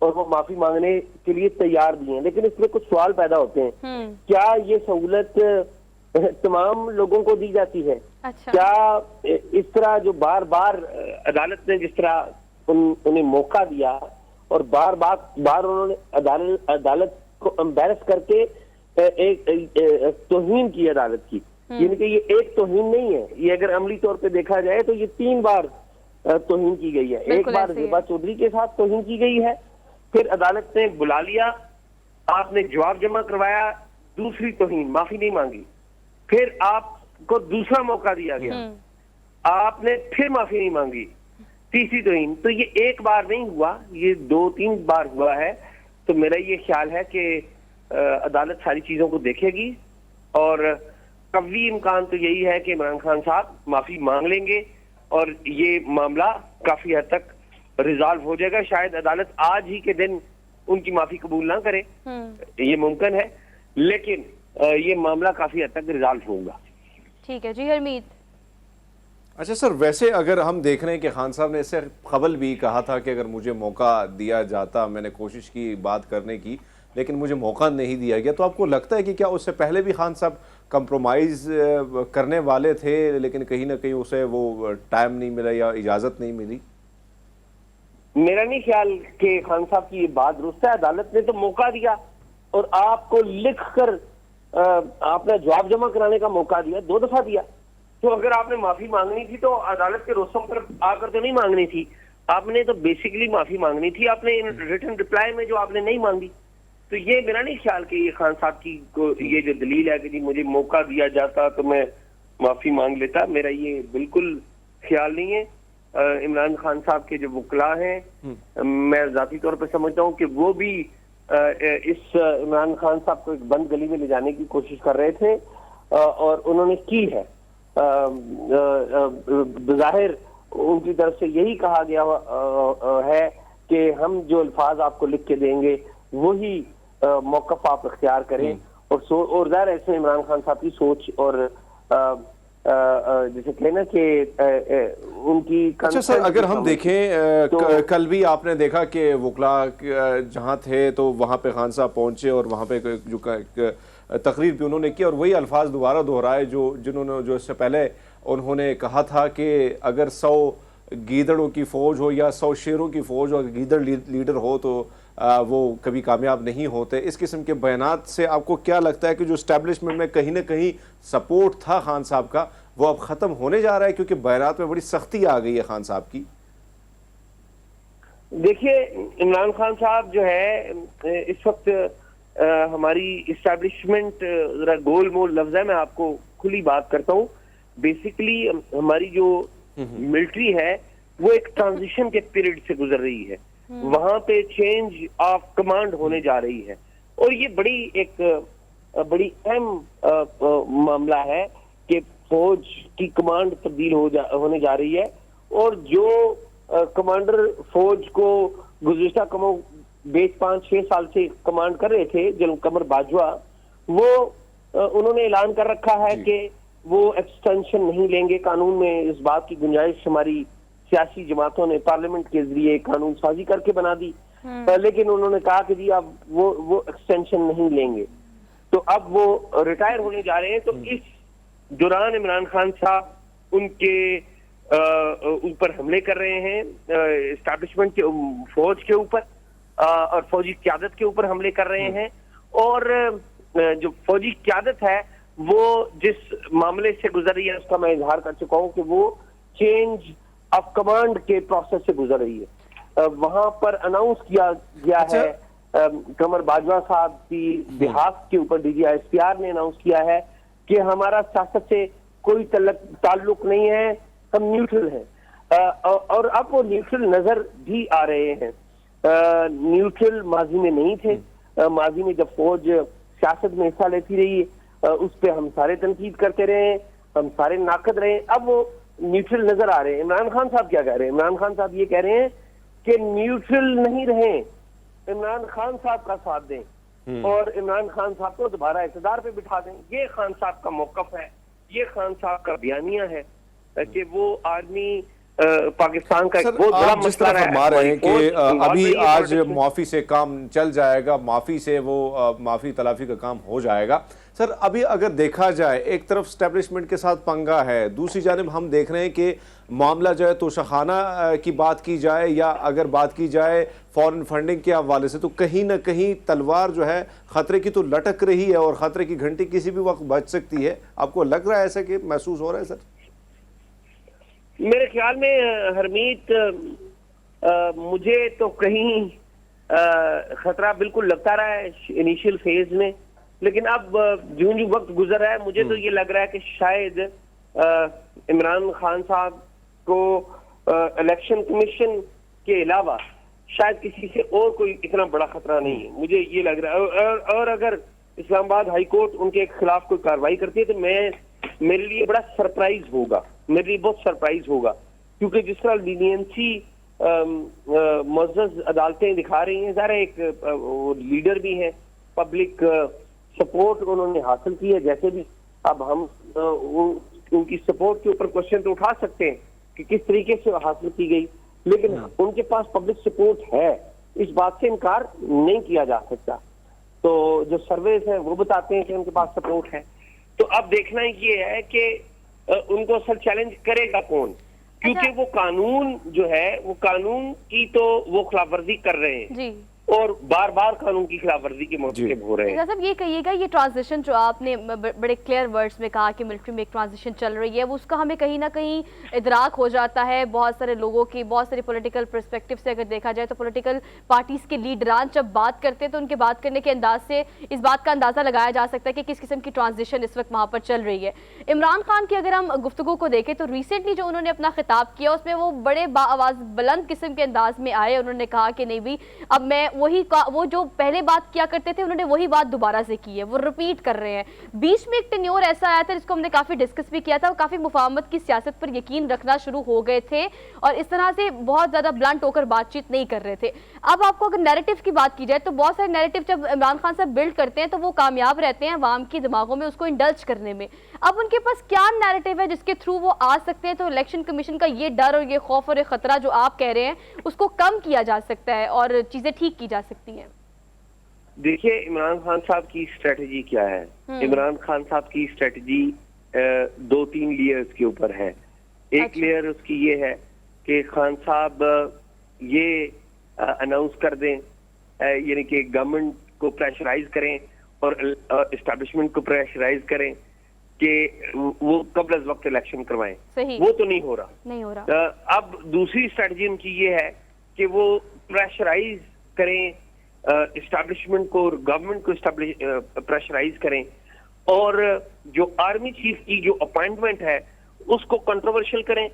और वो माफी मांगने के लिए तैयार भी हैं, लेकिन इसमें कुछ सवाल पैदा होते हैं। क्या ये सहूलत तमाम लोगों को दी जाती है? अच्छा। क्या इस तरह जो बार बार अदालत ने जिस तरह उन्हें मौका दिया और बार उन्होंने अदालत को एम्बैरस करके एक तौहीन की अदालत की, यानी कि ये एक तौहीन नहीं है, ये अगर अमली तौर पे देखा जाए तो ये 3 बार तौहीन की गई है। एक बार ज़ेबा चौधरी के साथ तौहीन की गई है, फिर अदालत ने बुला लिया, आपने जवाब जमा करवाया, दूसरी तौहीन, माफी नहीं मांगी, फिर आपको दूसरा मौका दिया गया, आपने फिर माफी नहीं मांगी, तीसरी तौहीन। तो ये एक बार नहीं हुआ, ये 2-3 बार हुआ है। तो मेरा ये ख्याल है कि अदालत सारी चीजों को देखेगी और कभी इम्कान तो यही है कि इमरान खान साहब माफी मांग लेंगे और ये मामला काफी हद तक रिजॉल्व हो जाएगा। शायद अदालत आज ही के दिन उनकी माफी कबूल ना करे, ये मुमकिन है, लेकिन ये मामला काफी हद तक रिजॉल्व होगा। ठीक है जी हरमीत। अच्छा सर, वैसे अगर हम देख रहे हैं कि खान साहब ने इससे कबल भी कहा था कि अगर मुझे मौका दिया जाता, मैंने कोशिश की बात करने की लेकिन मुझे मौका नहीं दिया गया, तो आपको लगता है कि क्या उससे पहले भी खान साहब कंप्रोमाइज़ करने वाले थे लेकिन कहीं ना कहीं उसे वो टाइम नहीं मिला या इजाज़त नहीं मिली? मेरा नहीं ख्याल कि खान साहब की ये बात दुरुस्त है। अदालत ने तो मौका दिया और आपको लिख कर आपने जवाब जमा कराने का मौका दिया, 2 दफा दिया। तो अगर आपने माफी मांगनी थी तो अदालत के रोस्तों पर आकर तो नहीं मांगनी थी, आपने तो बेसिकली माफी मांगनी थी, आपने रिटन रिप्लाई में जो आपने नहीं मांगी। तो ये मेरा नहीं ख्याल कि ये खान साहब की ये जो दलील है कि जी मुझे मौका दिया जाता तो मैं माफी मांग लेता, मेरा ये बिल्कुल ख्याल नहीं है। इमरान खान साहब के जो वकला हैं, मैं जाती तौर पर समझता हूँ कि वो भी इस इमरान खान साहब को एक बंद गली में ले जाने की कोशिश कर रहे थे और उन्होंने की है। बज़ाहिर उनकी तरफ से यही कहा गया है कि हम जो अल्फाज आपको लिख के देंगे वही मौक़िफ़ आप इख्तियार करें, और ज़ाहिर है इसमें इमरान खान साहब की सोच और जैसे कहना कि उनकी। अच्छा सर, अगर हम देखें तो कल भी आपने देखा कि वकला जहाँ थे तो वहाँ पे खान साहब पहुँचे और वहाँ पे जो तकरीर भी उन्होंने की और वही अल्फाज दोबारा दोहराए जो इससे पहले उन्होंने कहा था कि अगर 100 गीदड़ों की फ़ौज हो या 100 शेरों की फ़ौज हो, गीदड़ लीडर हो तो वो कभी कामयाब नहीं होते। इस किस्म के बयानात से आपको क्या लगता है कि जो इस्टेब्लिशमेंट में कहीं ना कहीं सपोर्ट था खान साहब का वो अब ख़त्म होने जा रहा है, क्योंकि बयानात में बड़ी सख्ती आ गई है खान साहब की? देखिए, इमरान खान साहब जो है इस वक्त हमारी इस्टेब्लिशमेंट जरा गोल मोल लफ्ज़ है, मैं आपको खुली बात करता हूँ। बेसिकली हमारी जो मिलिट्री है वो एक ट्रांजिशन के पीरियड से गुजर रही है, वहां पे चेंज ऑफ कमांड होने जा रही है और ये बड़ी अहम मामला है कि फौज की कमांड तब्दील होने जा रही है और जो कमांडर फौज को गुज़िश्ता 5-6 साल से कमांड कर रहे थे, जनरल कमर बाजवा, वो उन्होंने ऐलान कर रखा है कि वो एक्सटेंशन नहीं लेंगे। कानून में इस बात की गुंजाइश हमारी सियासी जमातों ने पार्लियामेंट के जरिए कानून साजी करके बना दी, लेकिन उन्होंने कहा कि जी अब वो एक्सटेंशन नहीं लेंगे, तो अब वो रिटायर होने जा रहे हैं। तो इस दौरान इमरान खान साहब उनके ऊपर हमले कर रहे हैं, एस्टैब्लिशमेंट के फौज के ऊपर और फौजी क़यादत के ऊपर हमले कर रहे हैं। और जो फौजी क़यादत है वो जिस मामले से गुजर रही है उसका मैं इजहार कर चुका हूँ कि वो चेंज ऑफ कमांड के प्रोसेस से गुजर रही है। वहां पर अनाउंस किया गया है, कमर बाजवा साहब की बिहाफ के ऊपर DGISPR ने अनाउंस किया है कि हमारा सियासत से कोई ताल्लुक नहीं है, हम न्यूट्रल हैं। और अब वो न्यूट्रल नजर भी आ रहे हैं। न्यूट्रल माजी में नहीं थे, माजी में जब फौज सियासत में हिस्सा लेती रही उस पर हम सारे तनकीद करते रहे, हम सारे नाकद रहे, अब वो न्यूट्रल नजर आ रहे हैं। इमरान खान साहब क्या कह रहे हैं? इमरान खान साहब ये कह रहे हैं कि न्यूट्रल नहीं रहें, इमरान खान साहब का साथ दें। और इमरान खान साहब को दोबारा इक़्तिदार पे बिठा दें। ये खान साहब का मौक़िफ़ है, ये खान साहब का बयानिया है कि वो आर्मी पाकिस्तान का एक बहुत बड़ा आप जिस तरह मसला है। फरमा रहे हैं कि अभी आज पॉलिटिक्स में। माफी से काम चल जाएगा, माफी से वो माफी तलाफी का काम हो जाएगा। सर अभी अगर देखा जाए, एक तरफ स्टैब्लिशमेंट के साथ पंगा है, दूसरी जानिब हम देख रहे हैं कि मामला जो है तोशाखाना की बात की जाए या अगर बात की जाए फॉरेन फंडिंग के हवाले से, तो कहीं ना कहीं तलवार जो है खतरे की तो लटक रही है और खतरे की घंटी किसी भी वक्त बज सकती है। आपको लग रहा है ऐसा कि महसूस हो रहा है सर? मेरे ख्याल में हरमीत मुझे तो कहीं खतरा बिल्कुल लगता रहा है इनिशियल फेज में, लेकिन अब जो जो वक्त गुजर रहा है मुझे तो ये लग रहा है कि शायद इमरान खान साहब को इलेक्शन कमीशन के अलावा शायद किसी से और कोई इतना बड़ा खतरा नहीं है, मुझे ये लग रहा है। और अगर इस्लामाबाद हाई कोर्ट उनके खिलाफ कोई कार्रवाई करती है तो मेरे लिए बड़ा सरप्राइज होगा, मेरे लिए बहुत सरप्राइज होगा, क्योंकि जिस तरह लीनियंसी मुअज़्ज़ज़ अदालतें दिखा रही हैं, ज़रा एक लीडर भी हैं, पब्लिक सपोर्ट उन्होंने हासिल की है। जैसे भी अब हम उनकी सपोर्ट के ऊपर क्वेश्चन तो उठा सकते हैं कि किस तरीके से हासिल की गई, लेकिन उनके पास पब्लिक सपोर्ट है, इस बात से इनकार नहीं किया जा सकता। तो जो सर्वेस हैं वो बताते हैं कि उनके पास सपोर्ट है। तो अब देखना ये है कि उनको असल चैलेंज करेगा कौन, क्योंकि वो कानून जो है वो कानून की तो वो खिलाफवर्जी कर रहे हैं जी, और बार बार कानून की खिलाफवर्जी के मौके हो रहे हैं। साहब ये कहिएगा, ये ट्रांजिशन जो आपने बड़े क्लियर वर्ड्स में कहा कि मिलिट्री में एक ट्रांजिशन चल रही है, वो उसका हमें कहीं ना कहीं इदराक हो जाता है बहुत सारे लोगों की, बहुत सारी पॉलिटिकल पर्सपेक्टिव से अगर देखा जाए तो पॉलिटिकल पार्टीज के लीडरान जब बात करते हैं तो उनके बात करने के अंदाज से इस बात का अंदाजा लगाया जा सकता है कि किस किस्म की ट्रांजिशन इस वक्त वहाँ पर चल रही है। इमरान खान की अगर हम गुफ्तगू को देखें तो रिसेंटली जो उन्होंने अपना खिताब किया उसमें वो बड़े बाआवाज़ बुलंद किस्म के अंदाज में आए, उन्होंने कहा कि नहीं भी अब मैं वो जो पहले बात किया करते थे उन्होंने वही बात दोबारा से की है, वो रिपीट कर रहे हैं। बीच में एक टेन्योर ऐसा आया था जिसको हमने काफी डिस्कस भी किया था, वो काफी मुफाहमत की सियासत पर यकीन रखना शुरू हो गए थे और इस तरह से बहुत ज्यादा ब्लंट होकर बातचीत नहीं कर रहे थे। अब आपको अगर नैरेटिव की बात की जाए तो बहुत सारे नैरेटिव जब इमरान खान साहब बिल्ड करते हैं तो वो कामयाब रहते हैं अवाम के दिमागों में उसको इंडल्ज करने में। अब उनके पास क्या नैरेटिव है जिसके थ्रू वो आ सकते हैं, तो इलेक्शन कमीशन का ये डर और ये खौफ और ये खतरा जो आप कह रहे हैं उसको कम किया जा सकता है और चीजें ठीक की जा सकती हैं? देखिए, इमरान खान साहब की स्ट्रेटजी क्या है? इमरान खान साहब की स्ट्रेटजी 2-3 लेयर्स के ऊपर है। एक लेयर उसकी ये है कि खान साहब ये अनाउंस कर दें, यानी कि गवर्नमेंट को प्रेशराइज करें और एस्टैब्लिशमेंट को प्रेशराइज करें कि वो कब्ल वक्त इलेक्शन करवाएं। वो तो नहीं हो रहा। अब दूसरी स्ट्रेटजी उनकी ये है कि वो प्रेशराइज करें एस्टैब्लिशमेंट को और गवर्नमेंट को प्रेशराइज करें और जो आर्मी चीफ की जो अपॉइंटमेंट है उसको कंट्रोवर्शियल करें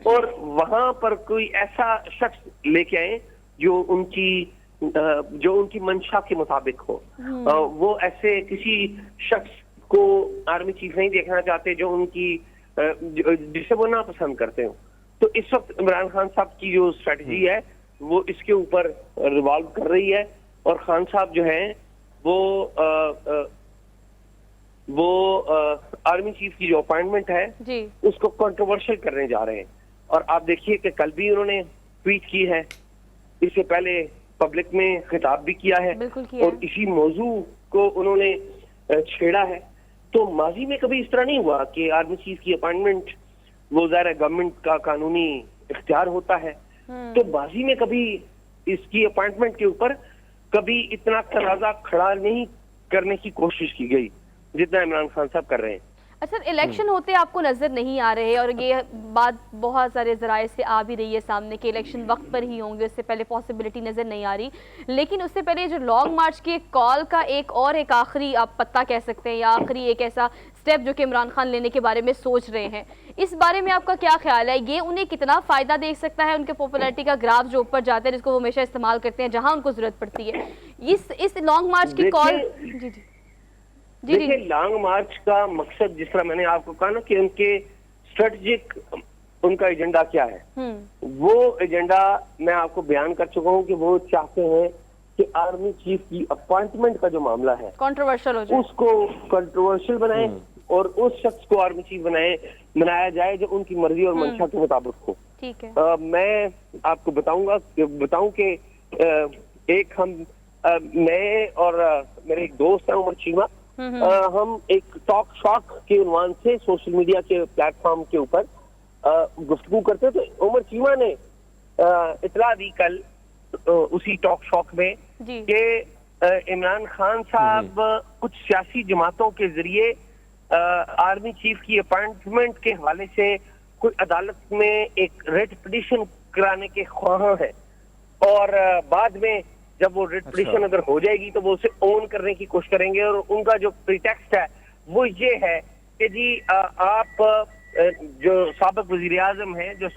और वहां पर कोई ऐसा शख्स लेके आए जो उनकी मंशा के मुताबिक हो। वो ऐसे किसी शख्स को आर्मी चीफ नहीं देखना चाहते जो उनकी जिसे वो ना पसंद करते हो। तो इस वक्त इमरान खान साहब की जो स्ट्रेटजी है वो इसके ऊपर रिवॉल्व कर रही है और खान साहब जो हैं वो आर्मी चीफ की जो अपॉइंटमेंट है उसको कंट्रोवर्शियल करने जा रहे हैं। और आप देखिए कि कल भी उन्होंने ट्वीट की है, इससे पहले पब्लिक में खिताब भी किया है और इसी मौजू को उन्होंने छेड़ा है। तो माजी में कभी इस तरह नहीं हुआ कि आर्मी चीफ की अपॉइंटमेंट वो ज़ाहिर गवर्नमेंट का कानूनी इख्तियार होता है, तो माजी में कभी इसकी अपॉइंटमेंट के ऊपर कभी इतना तनाज़ा खड़ा नहीं करने की कोशिश की गई जितना इमरान खान साहब कर रहे हैं। अच्छा, इलेक्शन होते आपको नजर नहीं आ रहे और ये बात बहुत सारे जराए से आ भी रही है सामने कि इलेक्शन वक्त पर ही होंगे, उससे पहले पॉसिबिलिटी नजर नहीं आ रही, लेकिन उससे पहले जो लॉन्ग मार्च की कॉल का एक आखिरी आप पत्ता कह सकते हैं या आखिरी एक ऐसा स्टेप जो कि इमरान खान लेने के बारे में सोच रहे हैं, इस बारे में आपका क्या ख्याल है? ये उन्हें कितना फायदा दे सकता है? उनके पॉपुलैरिटी का ग्राफ जो ऊपर जाता है जिसको वो हमेशा इस्तेमाल करते हैं जहां उनको जरूरत पड़ती है, इस लॉन्ग मार्च की कॉल? देखिए, लॉन्ग मार्च का मकसद जिस तरह मैंने आपको कहा ना कि उनके स्ट्रेटेजिक उनका एजेंडा क्या है, वो एजेंडा मैं आपको बयान कर चुका हूं कि वो चाहते हैं कि आर्मी चीफ की अपॉइंटमेंट का जो मामला है कंट्रोवर्शियल हो जाए। उसको कंट्रोवर्शियल बनाए और उस शख्स को आर्मी चीफ बनाया जाए जो उनकी मर्जी और मंशा के मुताबिक हो। ठीक है। मैं आपको बताऊं कि एक मैं और मेरे एक दोस्त है उमर चीमा, हम एक टॉक शॉक के उन्वान से सोशल मीडिया के प्लेटफॉर्म के ऊपर गुफ्तगू करते थे। उमर चीमा ने इतला दी कल उसी टॉक शॉक में कि इमरान खान साहब कुछ सियासी जमातों के जरिए आर्मी चीफ की अपॉइंटमेंट के हवाले से कोई अदालत में एक रेट पिटीशन कराने के ख्वाह है, और बाद में जब वो रेट पिटीशन अगर हो जाएगी तो वो उसे ओन करने की कोशिश करेंगे। और उनका जो प्रीटेक्स्ट है वो ये है कि जी आप जो साबिक वजीर आजम है, जो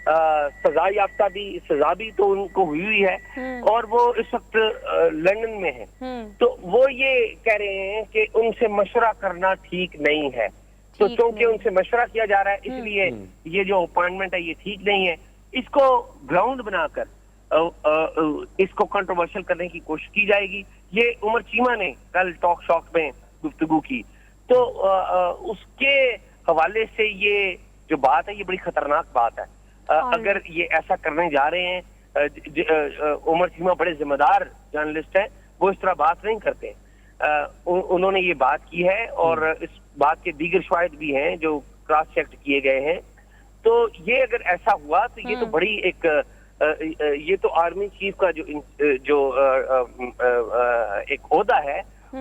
सजा याफ्ता भी, सजा भी तो उनको हुई है और वो इस वक्त लंदन में है, तो वो ये कह रहे हैं कि उनसे मशवरा करना ठीक नहीं है। तो क्योंकि उनसे मशवरा किया जा रहा है इसलिए ये जो अपॉइंटमेंट है ये ठीक नहीं है। इसको ग्राउंड बनाकर इसको कंट्रोवर्शियल करने की कोशिश की जाएगी। ये उमर चीमा ने कल टॉक शॉक में गुफ्तगू की, तो उसके हवाले से ये जो बात है ये बड़ी खतरनाक बात है। अगर ये ऐसा करने जा रहे हैं, उमर चीमा बड़े जिम्मेदार जर्नलिस्ट हैं, वो इस तरह बात नहीं करते। उन्होंने ये बात की है और इस बात के दीगर शवाहिद भी हैं जो क्रॉस चेक किए गए हैं। तो ये अगर ऐसा हुआ तो ये तो बड़ी ये तो आर्मी चीफ का जो एक ओहदा है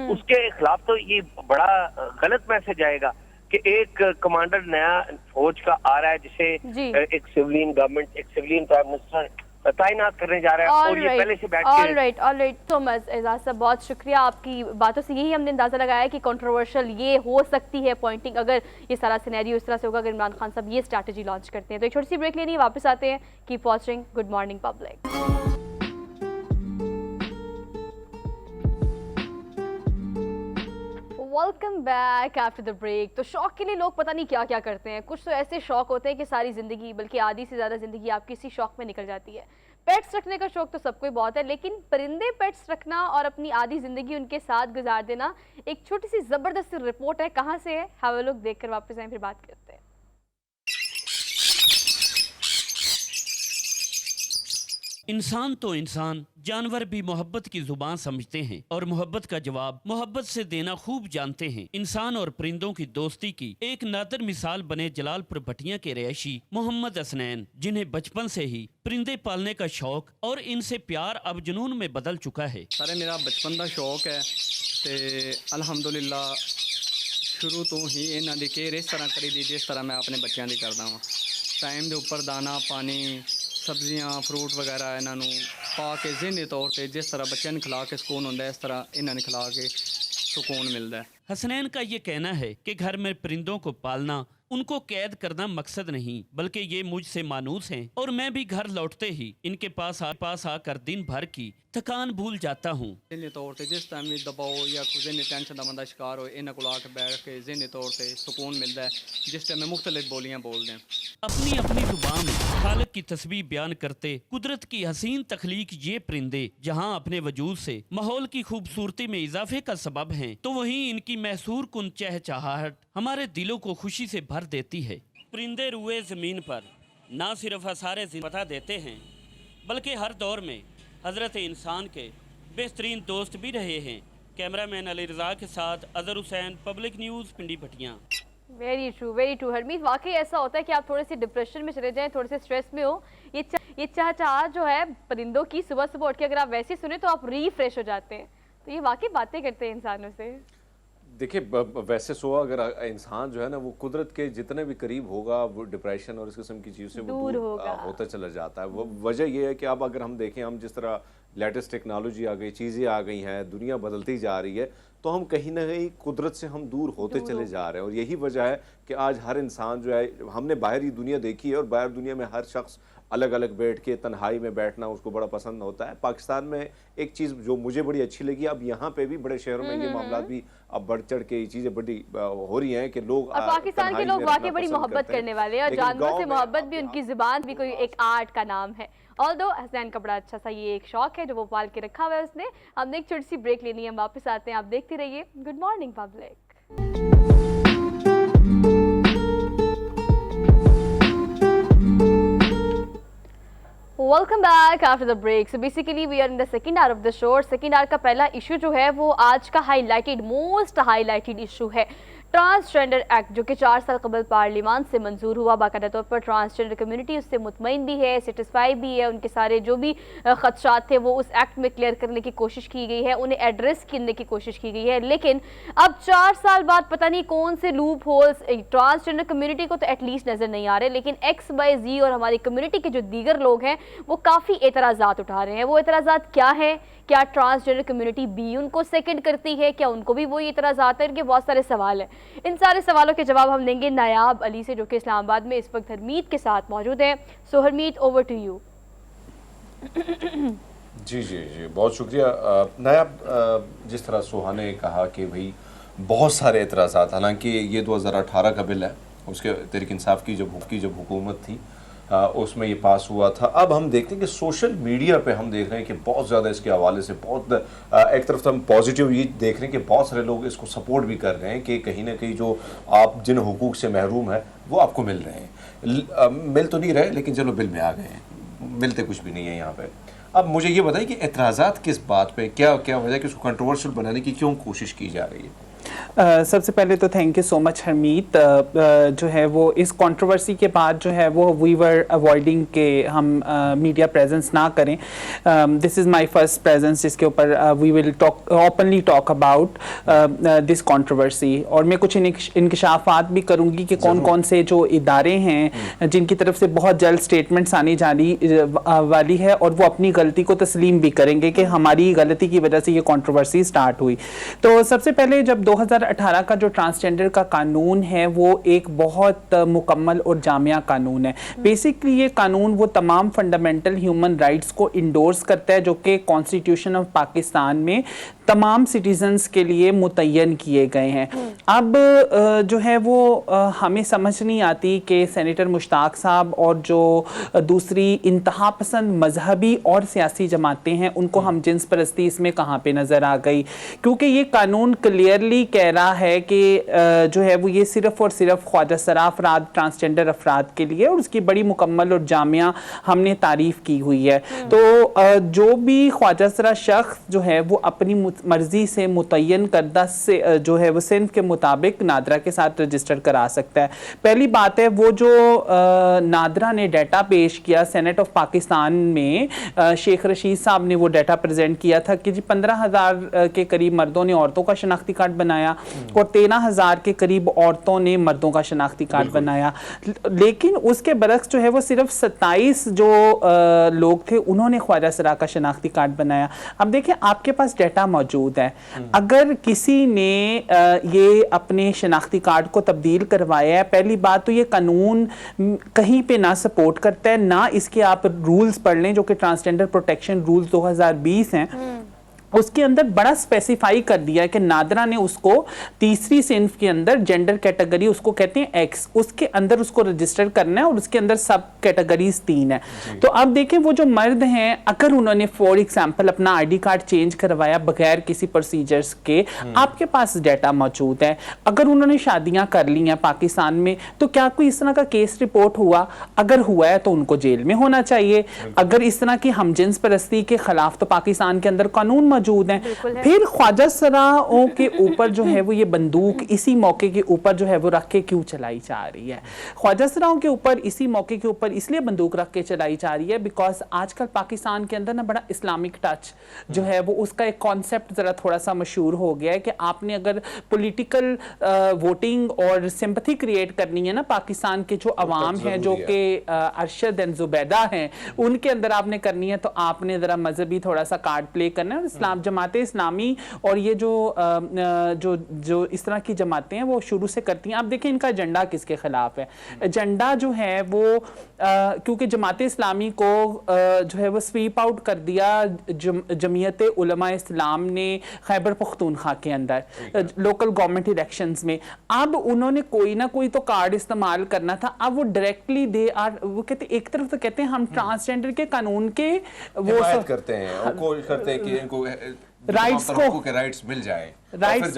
उसके खिलाफ तो ये बड़ा गलत मैसेज आएगा कि एक कमांडर नया फौज का आ रहा है जिसे एक सिविलियन गवर्नमेंट, एक सिविलियन प्राइम मिनिस्टर तैनात करने जा रहा है, और ये पहले से बैठ के। ऑलराइट तो मच एजाज साहब, बहुत शुक्रिया। आपकी बातों से यही हमने अंदाजा लगाया कि कंट्रोवर्शियल ये हो सकती है पॉइंटिंग, अगर ये सारा सिनेरियो इस तरह से होगा, अगर इमरान खान साहब ये स्ट्रैटेजी लॉन्च करते हैं। तो एक छोटी सी ब्रेक लेनी है, वापस आते हैं। Keep watching good morning public. Welcome back after the break. तो शौक के लिए लोग पता नहीं क्या क्या करते हैं। कुछ तो ऐसे शौक होते हैं कि सारी ज़िंदगी, बल्कि आधी से ज़्यादा ज़िंदगी आपकी इसी शौक में निकल जाती है। पेट्स रखने का शौक तो सबको ही बहुत है, लेकिन परिंदे पेट्स रखना और अपनी आधी ज़िंदगी उनके साथ गुजार देना, एक छोटी सी ज़बरदस्त रिपोर्ट है। कहाँ से है, हैव अ लुक, देख कर वापस आए, फिर बात करते हैं। इंसान तो इंसान, जानवर भी मोहब्बत की जुबान समझते हैं और मोहब्बत का जवाब मोहब्बत से देना खूब जानते हैं। इंसान और परिंदों की दोस्ती की एक नादर मिसाल बने जलालपुर भटिया के रहायशी मोहम्मद हसनैन, जिन्हें बचपन से ही परिंदे पालने का शौक और इनसे प्यार अब जुनून में बदल चुका है। सारे मेरा बचपन का शौक है ते अलहमदुलिल्ला शुरू तो ही इन्हों की केयर इस तरह करी दी जिस तरह मैं अपने बच्चों की करता वा। टाइम के उपर दाना पानी सब्जियां फ्रूट वगैरह इन्हों पा के ज़हनी तौर पर जिस तरह बच्चों ने खिला के सुकून होंदा है, इस तरह इन्होंने खिला के सुकून मिलता है। हसनैन का ये कहना है कि घर में परिंदों को पालना उनको कैद करना मकसद नहीं, बल्कि ये मुझसे मानूस हैं और मैं भी घर लौटते ही इनके पास आकर दिन भर की थकान भूल जाता हूँ। ज़हनी तौर पर जिस टाइम भी दबाव या कोई ज़हनी टेंशन का बंदा शिकार हो, इन्हों को आके बैठ के ज़हनी तौर पर सुकून मिलता है, जिस टाइम में मुख्तलिफ बोलियाँ बोलते हैं। अपनी अपनी जुबान में खालिक की तस्बीह बयान करते कुदरत की हसीन तख्लीक ये परिंदे जहाँ अपने वजूद से माहौल की खूबसूरती में इजाफे का सबब हैं, तो वहीं इनकी मैसूर कुन चहचहाहट हमारे दिलों को खुशी से भर देती है। परिंदे रुए ज़मीन पर ना सिर्फ आसारे ज़िंदगी देते हैं, बल्कि हर दौर में हज़रत इंसान के बेहतरीन दोस्त भी रहे हैं। कैमरामैन अली रज़ा के साथ अज़हर हुसैन, पब्लिक न्यूज़, पिंडी भटिया। वेरी ट्रू हरमीत, वाकई ऐसा होता है कि आप थोड़े से डिप्रेशन में चले जाएं, थोड़े से स्ट्रेस में हो, ये चहचहाहट जो है परिंदों की सुबह सुबह उठ के अगर आप वैसे सुने तो आप रिफ्रेश हो जाते हैं। तो ये वाकई बातें करते हैं इंसानों से। देखिए, वैसे सोआ अगर इंसान जो है ना वो कुदरत के जितने भी करीब होगा वो डिप्रेशन और इस किस्म की चीज़ से वो दूर होता चला जाता है। वो वजह ये है कि अब अगर हम देखें, हम जिस तरह लेटेस्ट टेक्नोलॉजी आ गई, चीज़ें आ गई हैं, दुनिया बदलती जा रही है, तो हम कहीं ना कहीं कुदरत से हम दूर होते चले जा रहे हैं। और यही वजह है कि आज हर इंसान जो है, हमने बाहरी दुनिया देखी है और बाहर दुनिया में हर शख्स अलग अलग बैठ के तन्हाई में बैठना उसको बड़ा पसंद होता है। पाकिस्तान में एक चीज़ जो मुझे बड़ी अच्छी लगी, अब यहाँ पे भी बड़े शहरों में ये मामला भी अब बढ़ चढ़ के ये चीज़ें बड़ी हो रही हैं कि लोग पाकिस्तान के लोग वाकई बड़ी मोहब्बत करने वाले हैं और जानवरों से मोहब्बत भी उनकी ज़ुबान भी कोई एक आर्ट का नाम है। ऑल्दो हसनैन का बड़ा अच्छा सा ये एक शौक है जो वो पाल के रखा हुआ है उसने। हमने एक छोटी सी ब्रेक लेनी है, हम वापस आते हैं, आप देखते रहिए good morning public. Welcome back after the break. So basically we are in the second hour of the show. Second hour का पहला इशू जो है वो आज का मोस्ट हाईलाइटेड इशू है ट्रांसजेंडर एक्ट, जो कि 4 साल कबल पार्लियामान से मंजूर हुआ। बाकायदा तौर पर ट्रांसजेंडर कम्युनिटी उससे मुतमईन भी है, सेटिस्फाई भी है। उनके सारे जो भी खदशात थे वो उस एक्ट में क्लियर करने की कोशिश की गई है, उन्हें एड्रेस करने की कोशिश की गई है। लेकिन अब 4 साल बाद पता नहीं कौन से लूप होल्स ट्रांसजेंडर कम्युनिटी को तो एटलीस्ट नज़र नहीं आ रहे, लेकिन एक्स वाई जी और हमारी कम्युनिटी के जो दीगर लोग हैं वो काफ़ी एतराज़ात उठा रहे हैं। वो एतराज़ात क्या है? क्या ट्रांसजेंडर कम्युनिटी भी उनको सेकंड करती है? क्या उनको भी वही एतराज़ात है? इनके बहुत सारे सवाल हैं। इन सारे सवालों के जवाब हम देंगे नायाब अली से, जो कि इस्लामाबाद में इस वक्त हरमीत के साथ मौजूद है। सो हरमीत, ओवर टू यू। जी जी जी, बहुत शुक्रिया नायाब। जिस तरह सुहा ने कहा कि भाई बहुत सारे एतराज़ात, हालांकि ये 2018 का बिल है, उसके तहरीक इंसाफ की जब हुकूमत थी उसमें ये पास हुआ था। अब हम देखते हैं कि सोशल मीडिया पे हम देख रहे हैं कि बहुत ज़्यादा इसके हवाले से बहुत एक तरफ से हम पॉजिटिव ये देख रहे हैं कि बहुत सारे लोग इसको सपोर्ट भी कर रहे हैं कि कहीं ना कहीं जो आप जिन हुकूक से महरूम है वो आपको मिल रहे हैं। मिल तो नहीं रहे, लेकिन चलो बिल में आ गए हैं, मिलते कुछ भी नहीं है यहाँ पे। अब मुझे ये बताइए कि एतराज़ात किस बात पे, क्या क्या वजह कि उसको कंट्रोवर्शियल बनाने की क्यों कोशिश की जा रही है? सबसे पहले तो thank you so much Harmeet. जो है वो इस कंट्रोवर्सी के बाद जो है वो वी वर अवॉइडिंग के हम मीडिया प्रेजेंस ना करें। This is my first presence जिसके ऊपर we will openly talk about this controversy, और मैं कुछ इंकशाफात भी करूंगी कि कौन कौन से जो इदारे हैं जिनकी तरफ से बहुत जल्द स्टेटमेंट्स आने जाने वाली है, और वो अपनी गलती को तस्लीम भी करेंगे कि हमारी गलती की वजह से ये कंट्रोवर्सी स्टार्ट हुई। तो सबसे पहले जब 2018 का जो ट्रांसजेंडर का कानून है वो एक बहुत मुकम्मल और जामिया कानून है। बेसिकली ये कानून वो तमाम फंडामेंटल ह्यूमन राइट्स को इंडोर्स करता है जो कि कॉन्स्टिट्यूशन ऑफ पाकिस्तान में तमाम सिटीजन्स के लिए मुतय्यन किए गए हैं। अब जो है वो हमें समझ नहीं आती कि सेनेटर मुश्ताक साहब और जो दूसरी इंतहा पसंद मजहबी और सियासी जमातें हैं उनको हम जिन्स परस्ती इसमें कहाँ पे नज़र आ गई, क्योंकि ये कानून क्लियरली कह रहा है कि जो है वो ये सिर्फ और सिर्फ ख्वाजा सरा अफराद, ट्रांसजेंडर अफराद के लिए, और उसकी बड़ी मुकम्मल और जामिया हमने तारीफ की हुई है। तो जो भी ख्वाजा सरा शख्स जो है वो अपनी मर्जी से मुतय्यन करदा से जो है वो सिंफ के मुताबिक नादरा के साथ रजिस्टर करा सकता है। पहली बात है वो जो नादरा ने डाटा पेश किया सेनेट ऑफ पाकिस्तान में, शेख रशीद साहब ने वो डाटा प्रेजेंट किया था कि जी 15,000 के करीब मर्दों ने औरतों का शनाख्ती कार्ड बनाया और 13,000 के करीब औरतों ने मर्दों का शनाख्ती कार्ड बनाया। लेकिन उसके बरक्स जो है वो सिर्फ 27 जो लोग थे उन्होंने ख्वाजा सरा का शनाख्ती कार्ड बनाया। अब देखिए आपके पास डाटा मौजूद है, अगर किसी ने ये अपने शनाख्ती कार्ड को तब्दील करवाया है, पहली बात तो ये कानून कहीं पे ना सपोर्ट करता है, ना इसके आप रूल्स पढ़ लें जो कि ट्रांसजेंडर प्रोटेक्शन रूल्स 2020 हैं, उसके अंदर बड़ा स्पेसिफाई कर दिया है कि नादरा ने उसको तीसरी सिंफ के अंदर जेंडर कैटेगरी उसको कहते हैं एक्स, उसके अंदर उसको रजिस्टर करना है और उसके अंदर सब कैटेगरीज 3 है। तो अब देखें वो जो मर्द हैं अगर उन्होंने फॉर एग्जांपल अपना आईडी कार्ड चेंज करवाया बगैर किसी प्रोसीजर्स के, आपके पास डाटा मौजूद है, अगर उन्होंने शादियां कर ली हैं पाकिस्तान में तो क्या कोई इस तरह का केस रिपोर्ट हुआ? अगर हुआ है तो उनको जेल में होना चाहिए। अगर इस तरह की हमजिन्स परस्ती के खिलाफ तो पाकिस्तान के अंदर कानून मौजूद हैं। फिर ख्वाजा सराओं के ऊपर जो है वो ये बंदूक इसी मौके के ऊपर जो है वो रख के क्यों चलाई जा रही है? ख्वाजा सराओं के ऊपर इसी मौके के ऊपर इसलिए बंदूक रख के चलाई जा रही है बिकॉज आजकल पाकिस्तान के अंदर ना बड़ा इस्लामिक टच जो है वो उसका एक कॉन्सेप्ट जरा थोड़ा सा मशहूर हो गया है कि आपने अगर पॉलिटिकल वोटिंग और सिंपैथी क्रिएट करनी है ना पाकिस्तान के जो अवाम है जो कि अरशद एंड जुबैदा हैं उनके अंदर आपने करनी है तो आपने जरा मजहबी थोड़ा सा कार्ड प्ले करना है और जमाते इस्लामी और ये जो इस तरह की जमातें हैं वो शुरू से करती हैं। आप देखें इनका एजेंडा किसके खिलाफ है। एजेंडा जो है वो क्योंकि जमाते इस्लामी को जो है वो स्वीप आउट कर दिया जमीयत उलमा इस्लाम ने खैबर पख्तूनख्वा के अंदर लोकल गवर्नमेंट इलेक्शंस में। अब उन्होंने कोई ना कोई तो कार्ड इस्तेमाल करना था। अब वो डायरेक्टली वो कहते एक तरफ तो कहते हैं हम ट्रांसजेंडर के कानून के वो करते हैं, कोशिश करते हैं कि इनको राइट्स के राइट्स मिल जाए, राइट्स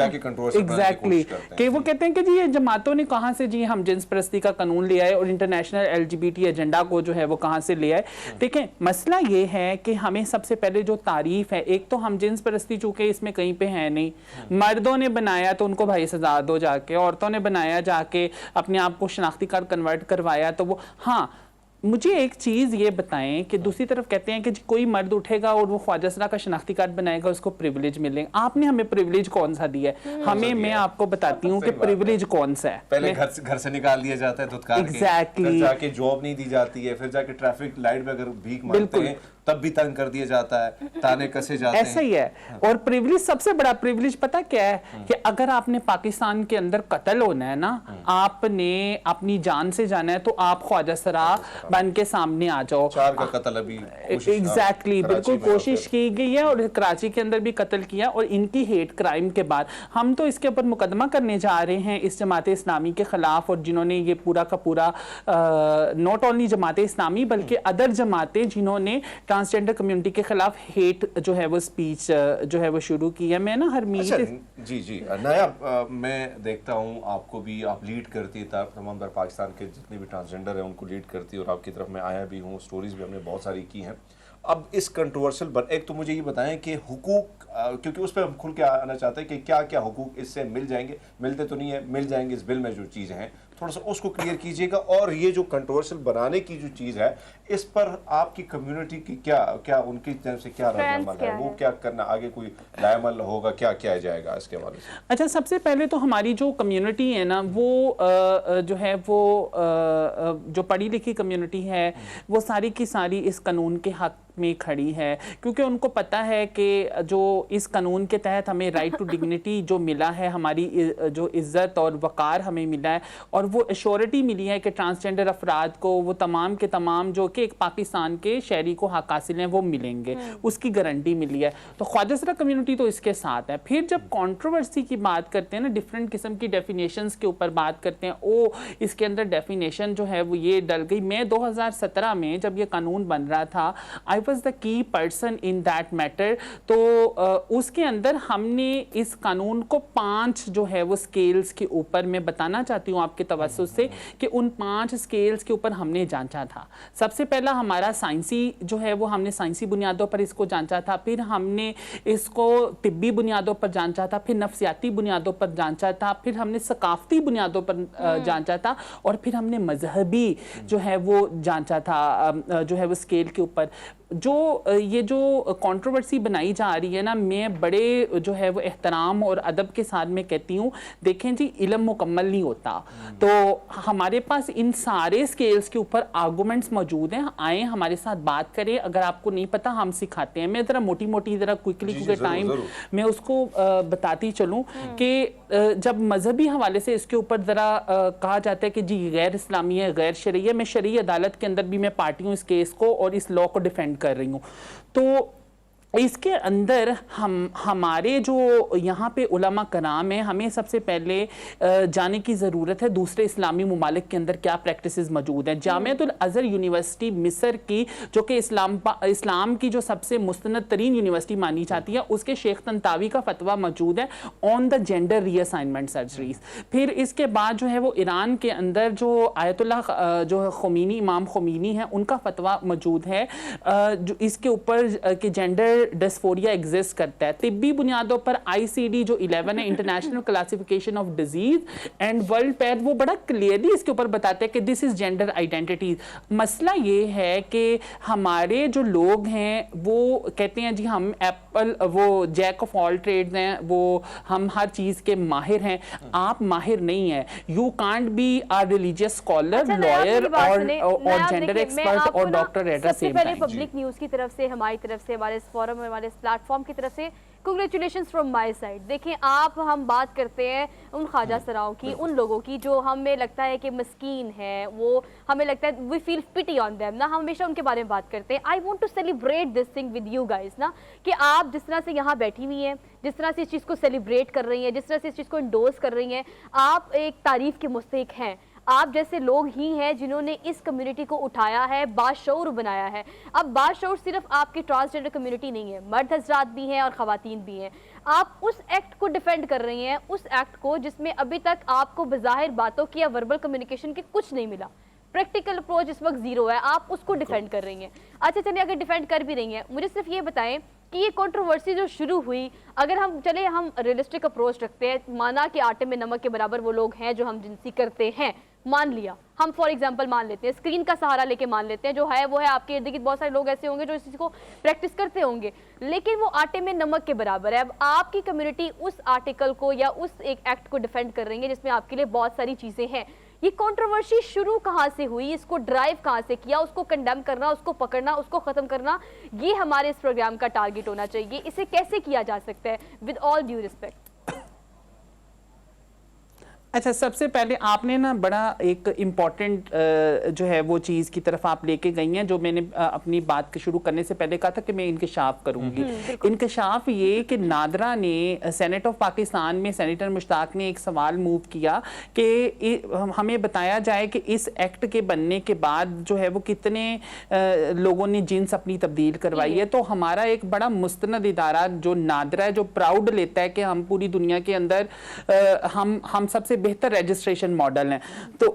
एग्जैक्टली कि वो कहते हैं कि जी ये जमातों ने कहाँ से जी हम जिन्स परस्ती का कानून ले आए और इंटरनेशनल LGBT एजेंडा को जो है वो कहाँ से ले आए। देखें मसला ये है कि हमें सबसे पहले जो तारीफ है, एक तो हम जिन्स परस्ती चूंकि इसमें कहीं पे है नहीं, मर्दों ने बनाया तो उनको भाई सजा दो जाके, औरतों ने बनाया जाके अपने आप को शनाख्ती कार्ड कन्वर्ट करवाया तो वो। हाँ मुझे एक चीज़ ये बताएं कि दूसरी तरफ कहते हैं कि कोई मर्द उठेगा और वो ख्वाजा सरा का शनाख्ती कार्ड बनाएगा उसको प्रिविलेज मिलेगा। आपने हमें प्रिविलेज कौन सा दिया है? हमें मैं आपको बताती हूँ कि प्रिविलेज कौन सा है। पहले घर से निकाल दिया जाता है धुतकार के, फिर जाके जॉब नहीं दी जाती है, फिर जाके ट्रैफिक लाइट में अगर भीख मांगते हैं तब भी तंग कर दिया जाता है, ताने कसे जाते हैं। ऐसा ही है। और प्रिविलेज सबसे बड़ा प्रिविलेज पता क्या है कि अगर आपने पाकिस्तान के अंदर कत्ल होना है ना, आपने अपनी जान से जाना है तो आप ख्वाजा सरा बन के सामने आ जाओ। 4 का कत्ल अभी एग्जैक्टली बिल्कुल कोशिश की गई है और कराची के अंदर भी कत्ल किया। और इनकी हेट क्राइम के बाद हम तो इसके ऊपर मुकदमा करने जा रहे हैं इस जमात इस्लामी के खिलाफ, और जिन्होंने ये पूरा का पूरा नॉट ओनली जमात इस्लामी बल्कि अदर जमातें जिन्होंने ट्रांसजेंडर कम्युनिटी के खिलाफ हेट जो है वो स्पीच जो है वो शुरू की है। मैं ना हरमीत जी नया मैं देखता हूँ आपको भी, आप लीड करती है तमाम तर पाकिस्तान के जितने भी ट्रांसजेंडर हैं उनको लीड करती है और आपकी तरफ मैं आया भी हूँ, स्टोरीज भी हमने बहुत सारी की हैं। अब इस कंट्रोवर्शियल एक तो मुझे ये बताएं कि हुकूक, क्योंकि उस पर हम खुल के आना चाहते हैं कि क्या क्या हुकूक इससे मिल जाएंगे, मिलते तो नहीं है, मिल जाएंगे इस बिल में जो चीज़ें हैं, थोड़ा सा उसको क्लियर कीजिएगा। और ये जो कंट्रोवर्शियल बनाने की जो चीज़ है इस पर आपकी कम्युनिटी की क्या उनकी तरफ से क्या रद्द-ए-अमल है, वो क्या करना आगे कोई लाएमल होगा, क्या किया जाएगा इसके हवाले से? अच्छा सबसे पहले तो हमारी जो कम्युनिटी है ना वो जो है वो जो पढ़ी लिखी कम्युनिटी है वो सारी की सारी इस कानून के हक में खड़ी है, क्योंकि उनको पता है कि जो इस कानून के तहत हमें राइट टू डिग्निटी जो मिला है, हमारी जो इज़्ज़त और वक़ार हमें मिला है और वो एश्योरिटी मिली है कि ट्रांसजेंडर अफराद को वो तमाम के तमाम जो कि एक पाकिस्तान के शहरी को हक हासिल हैं वो मिलेंगे, उसकी गारंटी मिली है। तो ख्वाजा सरा कम्युनिटी तो इसके साथ है। फिर जब कंट्रोवर्सी की बात करते हैं ना, डिफरेंट किस्म की डेफिनेशंस के ऊपर बात करते हैं, इसके अंदर डेफिनेशन जो है वो ये डल गई। मैं 2017 में जब ये कानून बन रहा था, I was the key person in that matter. तो उसके अंदर हमने इस कानून को 5 जो है वो स्केल्स के ऊपर, मैं बताना चाहती हूँ आपके तवज्जुह से कि उन 5 स्केल्स के ऊपर हमने जांचा था। सबसे पहला हमारा साइंसी जो है वो हमने साइंसी बुनियादों पर इसको जांचा था, फिर हमने इसको तिब्बी बुनियादों पर जांचा था, फिर नफ्सियाती बुनियादों पर जांचा था, फिर हमने सकाफती बुनियादों पर जांचा था, और फिर हमने मजहबी जो है वो जांचा था जो है वो स्केल के ऊपर। जो ये जो कंट्रोवर्सी बनाई जा रही है ना, मैं बड़े जो है वो एहतराम और अदब के साथ में कहती हूँ, देखें जी इल्म मुकम्मल नहीं होता, तो हमारे पास इन सारे स्केल्स के ऊपर आर्गूमेंट्स मौजूद हैं। आए हमारे साथ बात करें, अगर आपको नहीं पता हम सिखाते हैं। मैं ज़रा मोटी मोटी ज़रा क्विकली क्योंकि टाइम मैं उसको बताती चलूँ कि जब मजहबी हवाले से इसके ऊपर ज़रा कहा जाता है कि जी गैर इस्लामी है, गैर शरई है, मैं शरई अदालत के अंदर भी मैं पार्टी हूँ इस केस को और इस लॉ को डिफेंड कर रही हूँ। तो इसके अंदर हमारे जो यहाँ पे उलमा कराम है, हमें सबसे पहले जाने की ज़रूरत है दूसरे इस्लामी ममालिक के अंदर क्या प्रैक्टिसेस मौजूद हैं। जामिअतुल अज़हर यूनिवर्सिटी मिस्र की, जो कि इस्लाम की जो सबसे मुस्तनद तरीन यूनिवर्सिटी मानी जाती है, उसके शेख तंतावी का फतवा मौजूद है on the gender reassignment surgeries. फिर इसके बाद जो है वो ईरान के अंदर जो आयतुल्लाह जो ख़ुमैनी, इमाम ख़ुमैनी है, उनका फतवा मौजूद है जो इसके ऊपर कि जेंडर डिस्फोरिया एग्जिस्ट करता है। तिब्बी बुनियादों पर ICD जो 11 है, international classification of disease and world path, वो बड़ा क्लियरली इसके ऊपर बताते हैं कि दिस इज जेंडर आइडेंटिटी। मसला ये है कि हमारे जो लोग हैं वो कहते हैं जी हम एप्पल, वो जैक ऑफ ऑल ट्रेड्स हैं, वो हम हर चीज के माहिर हैं। आप माहिर नहीं है। You can't be a religious scholar, lawyer और जेंडर एक्सपर्ट और doctor at the same time. Public news की तरफ से, हमारी तरफ से, हमारे इस फोरम फोरम हमारे इस प्लेटफॉर्म की तरफ से कंग्रेचुलेशंस फ्रॉम माय साइड। देखें आप, हम बात करते हैं उन ख्वाजा सराओं की, उन लोगों की जो हमें लगता है कि मस्कीन है, वो हमें लगता है we feel pity on them ना, हम हमेशा उनके बारे में बात करते हैं। I want to celebrate this thing with you guys ना, कि आप जिस तरह से यहाँ बैठी हुई हैं, जिस तरह से इस चीज़ को सेलिब्रेट कर रही हैं, जिस तरह से इस चीज़ को इंडोर्स कर रही हैं, आप एक तारीफ़ के मुस्तहिक हैं। आप जैसे लोग ही हैं जिन्होंने इस कम्युनिटी को उठाया है, बाशऊर बनाया है। अब बाशऊर सिर्फ आपकी ट्रांसजेंडर कम्युनिटी नहीं है, मर्द हजरात भी हैं और ख़वातीन भी हैं। आप उस एक्ट को डिफेंड कर रही हैं, उस एक्ट को जिसमें अभी तक आपको बज़ाहिर बातों की या वर्बल कम्युनिकेशन के कुछ नहीं मिला, प्रैक्टिकल अप्रोच इस वक्त जीरो है, आप उसको डिफेंड कर रही हैं। अच्छा चलिए, अगर डिफेंड कर भी रही हैं, मुझे सिर्फ ये बताएं कि ये कंट्रोवर्सी जो शुरू हुई, अगर हम रियलिस्टिक अप्रोच रखते हैं, माना कि आटे में नमक के बराबर वो लोग हैं जो हम जिनसी करते हैं, मान लिया, हम फॉर एग्जांपल मान लेते हैं, स्क्रीन का सहारा लेके मान लेते हैं, जो है वो है, आपके इर्द गिर्द बहुत सारे लोग ऐसे होंगे जो इस चीज़ को प्रैक्टिस करते होंगे, लेकिन वो आटे में नमक के बराबर है। अब आपकी कम्युनिटी उस आर्टिकल को या उस एक एक्ट को डिफेंड कर रही है जिसमें आपके लिए बहुत सारी चीज़ें हैं। ये कंट्रोवर्सी शुरू कहाँ से हुई, इसको ड्राइव कहाँ से किया, उसको कंडेम करना, उसको पकड़ना, उसको ख़त्म करना, ये हमारे इस प्रोग्राम का टारगेट होना चाहिए। इसे कैसे किया जा सकता है विद ऑल ड्यू रिस्पेक्ट? अच्छा, सबसे पहले आपने ना बड़ा एक इम्पॉर्टेंट जो है वो चीज़ की तरफ आप लेके गई हैं, जो मैंने अपनी बात के शुरू करने से पहले कहा था कि मैं इनकशाफ करूंगी। इनकशाफ ये कि नादरा ने सेनेट ऑफ पाकिस्तान में सेनेटर मुश्ताक ने एक सवाल मूव किया कि हमें बताया जाए कि इस एक्ट के बनने के बाद जो है वो कितने लोगों ने जिन्स अपनी तब्दील करवाई है। तो हमारा एक बड़ा मुस्तनद इदारा जो नादरा है, जो प्राउड लेता है कि हम पूरी दुनिया के अंदर हम सबसे बेहतर रजिस्ट्रेशन मॉडल हैं, तो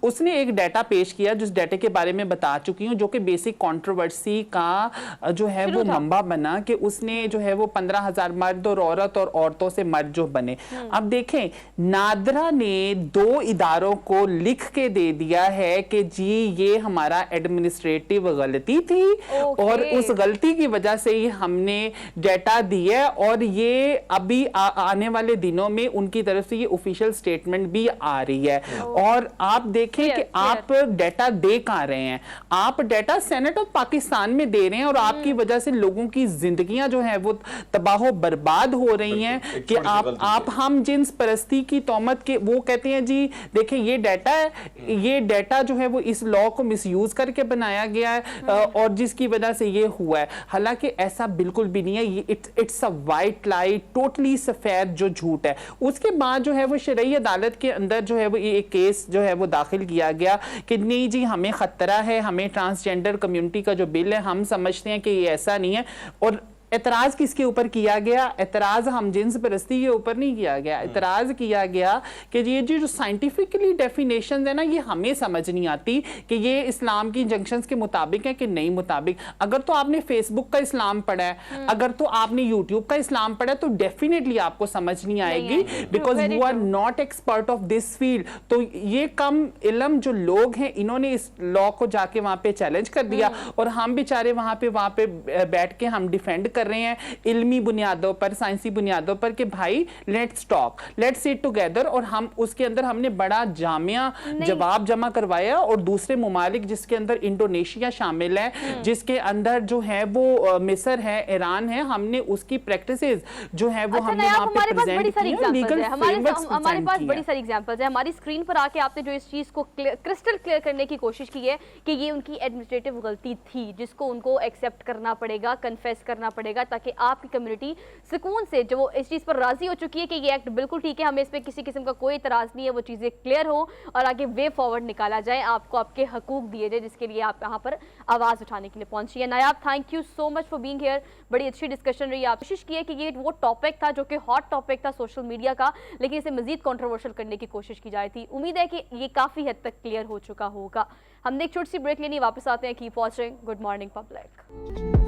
उसने एक डाटा पेश किया जिस डाटा के बारे में बता चुकी हूं, जो कि बेसिक कंट्रोवर्सी का जो है वो मंबा बना, कि उसने जो है वो 15,000 मर्द और औरत और औरतों से मर्द जो बने। अब देखें, नादरा ने 2 इदारों को लिख के दे दिया है कि जी ये हमारा एडमिनिस्ट्रेटिव गलती थी और उस गलती की वजह से ही हमने डाटा दिया, और ये अभी आने वाले दिनों में उनकी तरफ से ये ऑफिशियल स्टेटमेंट भी आ रही है। और आप देखें कि आप डाटा दे कहां रहे हैं, आप डाटा सेनेट ऑफ पाकिस्तान में दे रहे हैं, और आपकी वजह से लोगों की जिंदगियां जो है वो तबाह बर्बाद हो रही हैं कि आप हम जिन्स परस्ती की तोहमत के, वो कहते हैं जी देखें ये डाटा है, ये डाटा जो है वो इस लॉ को मिसयूज करके बनाया गया है और जिसकी वजह से ये हुआ है। हालांकि ऐसा बिल्कुल भी नहीं है, ये it's a white lie, totally सफेद जो झूठ है। उसके बाद जो है वो शरई अदालत के अंदर जो है वो एक केस जो है वो दाखिल किया गया कि नहीं जी हमें खतरा है, हमें ट्रांसजेंडर कम्युनिटी का जो बिल है हम समझते हैं कि ये ऐसा नहीं है। और एतराज किसके ऊपर किया गया? एतराज हम जिन्स परस्ती के ऊपर नहीं किया गया, एतराज किया गया कि ये जो साइंटिफिकली डेफिनेशन है ना, ये हमें समझ नहीं आती कि ये इस्लाम की इंजंक्शंस के मुताबिक है कि नहीं मुताबिक। अगर तो आपने फेसबुक का इस्लाम पढ़ा है, अगर तो आपने यूट्यूब का इस्लाम पढ़ा है, तो डेफिनेटली आपको समझ नहीं आएगी, because you are not expert of this field. तो ये कम इल्म जो लोग हैं, इन्होंने इस लॉ को जाके वहां पे चैलेंज कर दिया, और हम बेचारे वहां पे बैठ के हम डिफेंड कर रहे हैं इल्मी बुनियादों पर, साइंसी बुनियादों पर कि भाई let's talk, let's sit together. और हम उसके अंदर हमने बड़ा जामिया जवाब जमा करवाया, और दूसरे मुमालिक जिसके अंदर इंडोनेशिया शामिल है, जिसके अंदर जो है वो मिस्र है, ईरान है, हमने उसकी प्रैक्टिसेस जो है वो हमने वहां पे प्रेजेंट की है, लीगल फ्रेमवर्क्स हमारे पास बड़ी सारी एग्जांपल्स है। हमारी स्क्रीन पर आके आपने जो इस चीज को क्रिस्टल क्लियर करने की कोशिश की है कि ये उनकी एडमिनिस्ट्रेटिव गलती थी, जिसको उनको एक्सेप्ट करना पड़ेगा, कन्फेस करना पड़ेगा, ताकि आपकी कम्युनिटी सुकून से जो इस चीज़ पर राजी हो चुकी है कि ये एक्ट बिल्कुल ठीक है, हमें इस पर किसी किस्म का कोई इतराज़ नहीं है, वो चीज़ें क्लियर हो और आगे वे फॉरवर्ड निकाला जाए, आपको आपके हकूक दिए जाए, जिसके लिए आप यहाँ पर आवाज़ उठाने के लिए पहुंची है। Nayab, thank you so much for being here, बड़ी अच्छी डिस्कशन रही। आप कोशिश की है कि ये वो टॉपिक था जो कि हॉट टॉपिक था सोशल मीडिया का, लेकिन इसे मजीद कॉन्ट्रोवर्शियल करने की कोशिश की जाती थी। उम्मीद है कि ये काफ़ी हद तक क्लियर हो चुका होगा। हमने एक छोटी सी ब्रेक लेनी, वापस आते हैं। Keep watching good morning public.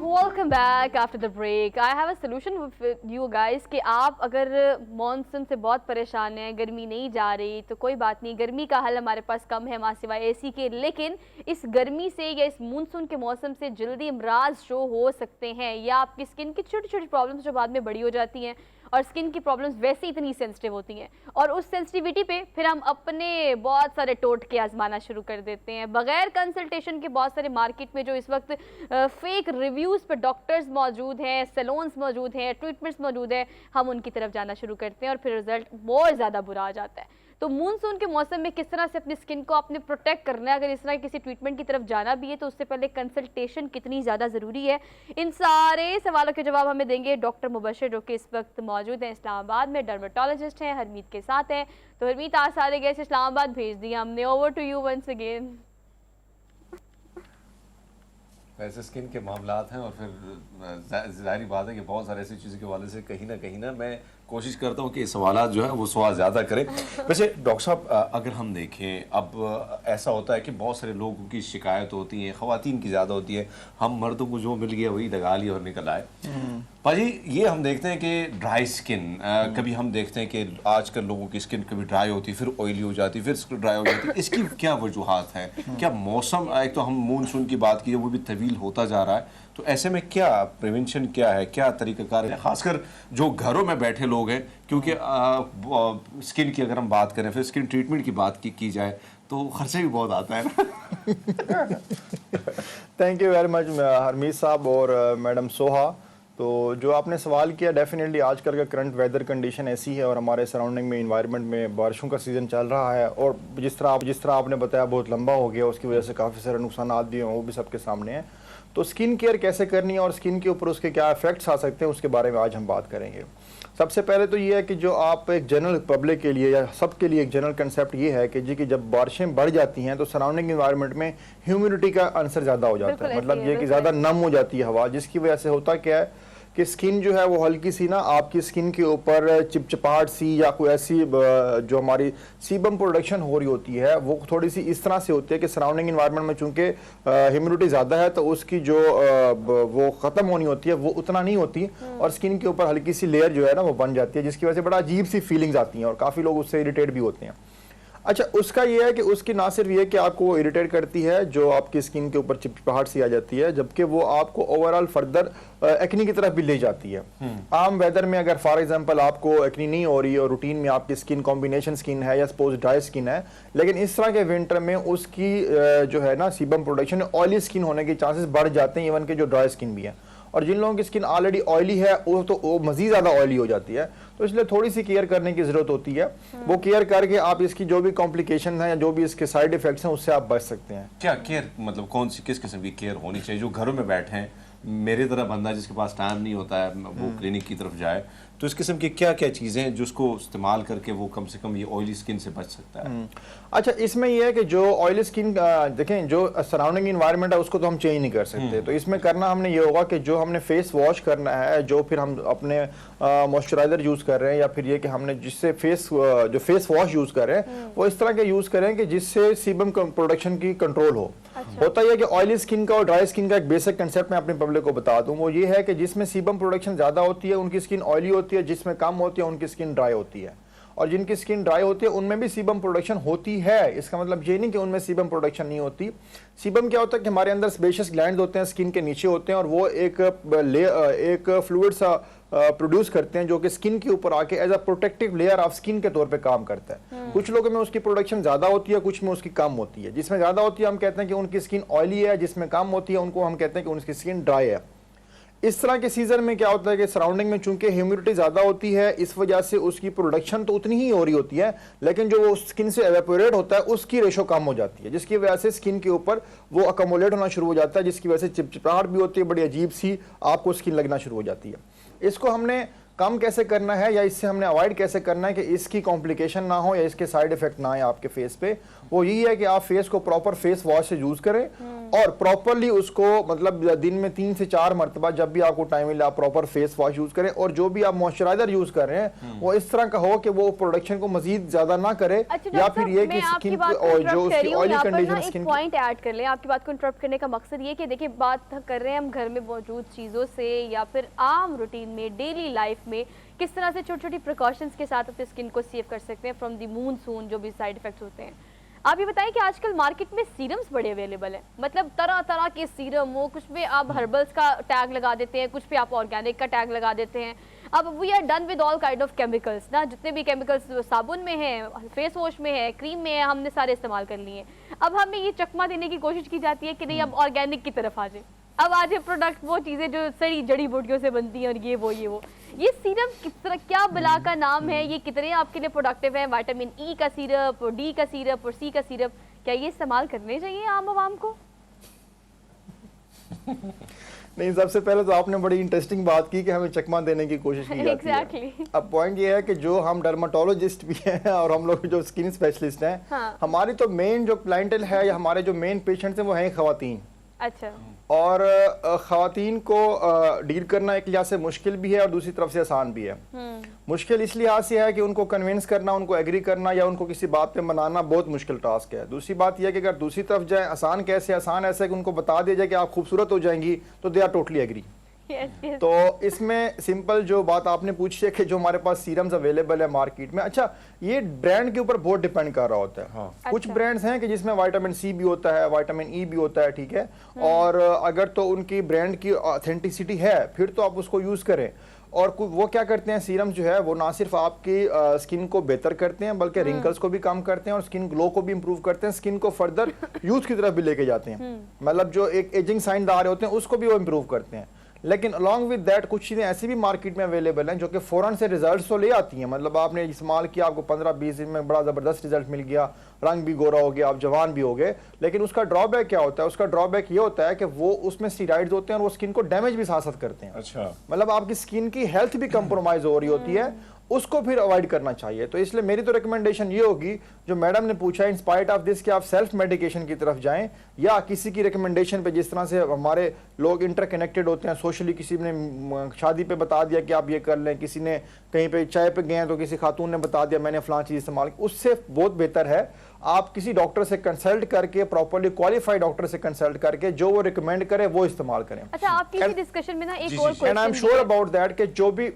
Welcome back after the break. I have a solution with you guys कि आप अगर मॉनसून से बहुत परेशान हैं, गर्मी नहीं जा रही, तो कोई बात नहीं, गर्मी का हल हमारे पास कम है, सिवाय एसी के। लेकिन इस गर्मी से या इस मानसून के मौसम से जल्दी अमराज जो हो सकते हैं, या आपकी स्किन की छोटी छोटी प्रॉब्लम्स जो बाद में बड़ी हो जाती हैं, और स्किन की प्रॉब्लम्स वैसे इतनी सेंसिटिव होती हैं, और उस सेंसिटिविटी पे फिर हम अपने बहुत सारे टोटके आजमाना शुरू कर देते हैं बगैर कंसल्टेशन के। बहुत सारे मार्केट में जो इस वक्त फेक रिव्यूज़ पे डॉक्टर्स मौजूद हैं, सैलून्स मौजूद हैं, ट्रीटमेंट्स मौजूद हैं, हम उनकी तरफ जाना शुरू करते हैं और फिर रिजल्ट बहुत ज़्यादा बुरा आ जाता है। तो मूनसून के मौसम में किस तरह से अपनी स्किन को आपने प्रोटेक्ट करना है, अगर इस तरह किसी ट्रीटमेंट की तरफ जाना भी है तो उससे पहले कंसल्टेशन कितनी ज़्यादा ज़रूरी है, इन सारे सवालों के जवाब हमें देंगे डॉक्टर मुबशिर, जो कि इस वक्त मौजूद हैं इस्लामाबाद में, डर्मेटोलॉजिस्ट हैं, हरमीत के साथ हैं। तो हरमीत, आज सारे गेस्ट इस्लामाबाद भेज दिया हमने, over to you once again. वैसे स्किन के मामलात हैं और फिर जाहिर बात है कि बहुत सारे ऐसी चीज़ों के हवाले से कहीं ना मैं कोशिश करता हूँ कि सवालात जो है वो सवाल ज़्यादा करें। वैसे डॉक्टर साहब, अगर हम देखें, अब ऐसा होता है कि बहुत सारे लोगों की शिकायत होती है, ख़वातीन की ज़्यादा होती है, हम मर्दों को जो मिल गया वही लगा लिया और निकल आए। भाजी, ये हम देखते हैं कि ड्राई स्किन, कभी हम देखते हैं कि आजकल लोगों की स्किन कभी ड्राई होती है, फिर ऑयली हो जाती है, फिर स्किन ड्राई हो जाती है, इसकी क्या वजूहात हैं? क्या मौसम, एक तो हम मानसून की बात की, वो भी तवील होता जा रहा है, तो ऐसे में क्या प्रिवेंशन क्या है, क्या तरीक़ाकार है, खासकर जो घरों में बैठे लोग हैं? क्योंकि स्किन की अगर हम बात करें, फिर स्किन ट्रीटमेंट की बात की जाए तो खर्चे भी बहुत आता है ना। Thank you very much Harmeet साहब और मैडम सोहा। तो जो आपने सवाल किया, डेफिनेटली आजकल का करंट वेदर कंडीशन ऐसी है और हमारे सराउंडिंग में, इन्वायरमेंट में बारिशों का सीज़न चल रहा है, और जिस तरह आपने बताया बहुत लंबा हो गया, उसकी वजह से काफ़ी सारे नुकसान भी हैं, वो भी सबके सामने हैं। तो स्किन केयर कैसे करनी है और स्किन के ऊपर उसके क्या इफेक्ट्स आ सकते हैं, उसके बारे में आज हम बात करेंगे। सबसे पहले तो ये है कि जो आप एक जनरल पब्लिक के लिए या सबके लिए एक जनरल कंसेप्ट ये है कि जी कि जब बारिशें बढ़ जाती हैं तो सराउंडिंग इन्वायरमेंट में ह्यूमिडिटी का अंसर ज़्यादा हो जाता है, मतलब ये कि ज़्यादा नम हो जाती है हवा, जिसकी वजह से होता क्या है कि स्किन जो है वो हल्की सी ना आपकी स्किन के ऊपर चिपचिपाहट सी या कोई ऐसी जो हमारी सीबम प्रोडक्शन हो रही होती है वो थोड़ी सी इस तरह से होती है कि सराउंडिंग इन्वायरमेंट में चूंकि ह्यूमिडिटी ज़्यादा है तो उसकी जो वो ख़त्म होनी होती है वो उतना नहीं होती, और स्किन के ऊपर हल्की सी लेयर जो है ना वो बन जाती है, जिसकी वजह से बड़ा अजीब सी फीलिंग्स आती हैं और काफ़ी लोग उससे इरिटेट भी होते हैं। अच्छा, उसका ये है कि उसकी ना सिर्फ ये कि आपको इरिटेट करती है, जो आपकी स्किन के ऊपर चिपचिपाहट सी आ जाती है, जबकि वो आपको ओवरऑल फर्दर एक्नी की तरफ भी ले जाती है। आम वेदर में अगर फॉर एग्जांपल आपको एक्नी नहीं हो रही है और रूटीन में आपकी स्किन कॉम्बिनेशन स्किन है या सपोज ड्राई स्किन है, लेकिन इस तरह के विंटर में उसकी जो है ना सीबम प्रोडक्शन, ऑयली स्किन होने के चांसेस बढ़ जाते हैं, इवन के जो ड्राई स्किन भी है। और जिन लोगों की स्किन ऑलरेडी ऑयली है वो मजीद ज़्यादा ऑयली हो जाती है, तो इसलिए थोड़ी सी केयर करने की ज़रूरत होती है। वो केयर करके आप इसकी जो भी कॉम्प्लिकेशन है या जो भी इसके साइड इफेक्ट्स हैं उससे आप बच सकते हैं। क्या केयर, मतलब कौन सी, किस किस्म की केयर होनी चाहिए? जो घरों में बैठे हैं, मेरे तरह बंदा जिसके पास टाइम नहीं होता है वो क्लिनिक की तरफ जाए, तो इस किस्म की क्या क्या चीज़ें हैं जिसको इस्तेमाल करके वो कम से कम ये ऑयली स्किन से बच सकता है? अच्छा, इसमें यह है कि जो ऑयली स्किन देखें, जो सराउंडिंग इन्वायरमेंट है उसको तो हम चेंज नहीं कर सकते, तो इसमें करना हमने ये होगा कि जो हमने फेस वॉश करना है, जो फिर हम अपने मॉइस्चराइजर यूज़ कर रहे हैं, या फिर ये कि हमने जिससे जो फेस वॉश यूज़ कर रहे हैं वो इस तरह के यूज़ करें कि जिससे सीबम प्रोडक्शन की कंट्रोल हो। होता यह कि ऑयली स्किन का और ड्राई स्किन का एक बेसिक कंसेप्ट मैं अपने पब्लिक को बता दूं, वो ये है कि जिसमें सीबम प्रोडक्शन ज़्यादा होती है उनकी स्किन ऑयली होती है, जिसमें कम होती है उनकी स्किन ड्राई होती है, और जिनकी स्किन ड्राई होती है उनमें भी सीबम प्रोडक्शन होती है। इसका मतलब ये नहीं कि उनमें सीबम प्रोडक्शन नहीं होती। सीबम क्या होता है कि हमारे अंदर स्पेशियस ग्लैंड्स होते हैं स्किन के नीचे होते हैं, और वो एक फ्लूइड सा प्रोड्यूस करते हैं जो कि स्किन के ऊपर आके as a protective layer of skin के तौर पे काम करता है। कुछ लोगों में उसकी प्रोडक्शन ज्यादा होती है, कुछ में उसकी कम होती है। जिसमें ज्यादा होती है हम कहते हैं कि उनकी स्किन ऑयली है, जिसमें कम होती है उनको हम कहते हैं कि उनकी स्किन ड्राई है। इस तरह के सीजन में क्या होता है कि सराउंडिंग में चूंकि ह्यूमिडिटी ज्यादा होती है, इस वजह से उसकी प्रोडक्शन तो उतनी ही हो रही होती है, लेकिन जो वो स्किन से एवेपोरेट होता है उसकी रेशो कम हो जाती है, जिसकी वजह से स्किन के ऊपर वो अकोमोलेट होना शुरू हो जाता है, जिसकी वजह से चिपचिपाहट भी होती है, बड़ी अजीब सी आपको स्किन लगना शुरू हो जाती है। इसको हमने कम कैसे करना है या इससे हमने अवॉइड कैसे करना है कि इसकी कॉम्प्लिकेशन ना हो या इसके साइड इफेक्ट ना आए आपके फेस पे, वो यही है कि आप फेस को प्रॉपर फेस वॉश से यूज करें और प्रॉपरली उसको मतलब दिन में 3 से 4 मरतबा जब भी आपको टाइम मिले आप प्रॉपर फेस वॉश यूज करें, और जो भी आप मॉइस्चराइजर यूज कर रहे हैं वो इस तरह का हो कि वो प्रोडक्शन को मजीद ज्यादा ना करे, या फिर ये कि स्किन जो उसकी oily condition skin. Point add कर लें, आपकी बात को इंटरप्ट करने का मकसद ये कि देखिए बात कर रहे हैं हम घर में मौजूद चीज़ों से या फिर आम रूटीन में डेली लाइफ में किस तरह से छोटी छोटी प्रिकॉशंस के साथ अपने स्किन को सेव कर सकते हैं फ्रॉम द मूनसून, जो भी साइड इफेक्ट्स होते हैं। आप ये बताएं कि आजकल मार्केट में सीरम्स बड़े अवेलेबल हैं, मतलब तरह तरह के सीरम, वो कुछ पे आप हर्बल्स का टैग लगा देते हैं, कुछ पे आप ऑर्गेनिक का टैग लगा देते हैं, अब we are done with all kind of chemicals ना, जितने भी केमिकल्स साबुन में है, फेस वॉश में है, क्रीम में है, हमने सारे इस्तेमाल कर लिए। अब हमें ये चकमा देने की कोशिश की जाती है कि नहीं अब ऑर्गेनिक की तरफ आ जाए, अब आ जाए प्रोडक्ट, वो चीज़ें जो सड़ी जड़ी बूटियों से बनती हैं और ये वो ये सीरम किस तरह, क्या बला का नाम है, ये कितने आपके लिए प्रोडक्टिव है, विटामिन ई का सिरप और डी का सिरप और सी का सिरप, क्या ये इस्तेमाल करने चाहिए आम आवाम को? नहीं, सबसे पहले तो आपने बड़ी इंटरेस्टिंग बात की कि हमें चकमा देने की कोशिश की जाती Exactly. है। अब पॉइंट ये है कि जो हम डर्माटोलॉजिस्ट भी हैं और हम लोग जो स्किन स्पेशलिस्ट हैं, हाँ। हमारी तो मेन जो क्लाइंटल है या हमारे जो मेन पेशेंट्स हैं वो हैं ख़वातीन। अच्छा। और ख़वातीन को डील करना एक लिहाज से मुश्किल भी है और दूसरी तरफ से आसान भी है। मुश्किल इस लिहाज से है कि उनको कन्विंस करना, उनको एग्री करना या उनको किसी बात पे मनाना बहुत मुश्किल टास्क है। दूसरी बात यह है कि अगर दूसरी तरफ जाए, आसान कैसे, आसान ऐसा है कि उनको बता दिया जाए कि आप खूबसूरत हो जाएंगी, तो they are totally agree. yes. तो इसमें सिंपल जो बात आपने पूछी है कि जो हमारे पास सीरम्स अवेलेबल है मार्केट में, अच्छा ये ब्रांड के ऊपर बहुत डिपेंड कर रहा होता है। हाँ। कुछ अच्छा। ब्रांड्स हैं कि जिसमें विटामिन सी भी होता है, विटामिन ई भी होता है, ठीक है, और अगर तो उनकी ब्रांड की ऑथेंटिसिटी है फिर तो आप उसको यूज करें। और वो क्या करते हैं, सीरम जो है वो ना सिर्फ आपकी स्किन को बेहतर करते हैं बल्कि रिंकल्स को भी कम करते हैं और स्किन ग्लो को भी इंप्रूव करते हैं, स्किन को फर्दर यूथ की तरफ भी लेके जाते हैं, मतलब जो एक एजिंग साइन आ रहे होते हैं उसको भी वो इंप्रूव करते हैं। लेकिन अलॉन्ग विद दैट कुछ चीज़ें ऐसी भी मार्केट में अवेलेबल हैं जो कि फ़ौरन से रिजल्ट्स तो ले आती हैं, मतलब आपने इस्तेमाल किया, आपको 15-20 दिन में बड़ा ज़बरदस्त रिजल्ट मिल गया, रंग भी गोरा हो गया, आप जवान भी हो गए। लेकिन उसका ड्रॉबैक क्या होता है? उसका ड्रॉबैक ये होता है कि वो उसमें स्टीरॉइड्स होते हैं और वो स्किन को डैमेज भी साथ साथ करते हैं। अच्छा, मतलब आपकी स्किन की हेल्थ भी कंप्रोमाइज हो रही होती है, उसको फिर अवॉइड करना चाहिए। तो इसलिए मेरी तो रिकमेंडेशन ये होगी, जो मैडम ने पूछा इन स्पाइट ऑफ दिस, कि आप सेल्फ मेडिकेशन की तरफ जाएं या किसी की रिकमेंडेशन पे, जिस तरह से हमारे लोग इंटरकनेक्टेड होते हैं सोशली, किसी ने शादी पे बता दिया कि आप ये कर लें, किसी ने कहीं पे चाय पे गए तो किसी खातून ने बता दिया मैंने फलां चीज़ इस्तेमाल की, उससे बहुत बेहतर है आप किसी डॉक्टर से कंसल्ट करके, प्रॉपर्ली क्वालिफाइड डॉक्टर से कंसल्ट करके जो वो रिकमेंड करे वो इस्तेमाल करें। अच्छा, आपकी इसी डिस्कशन में ना एक और and I am sure about that कि जो भी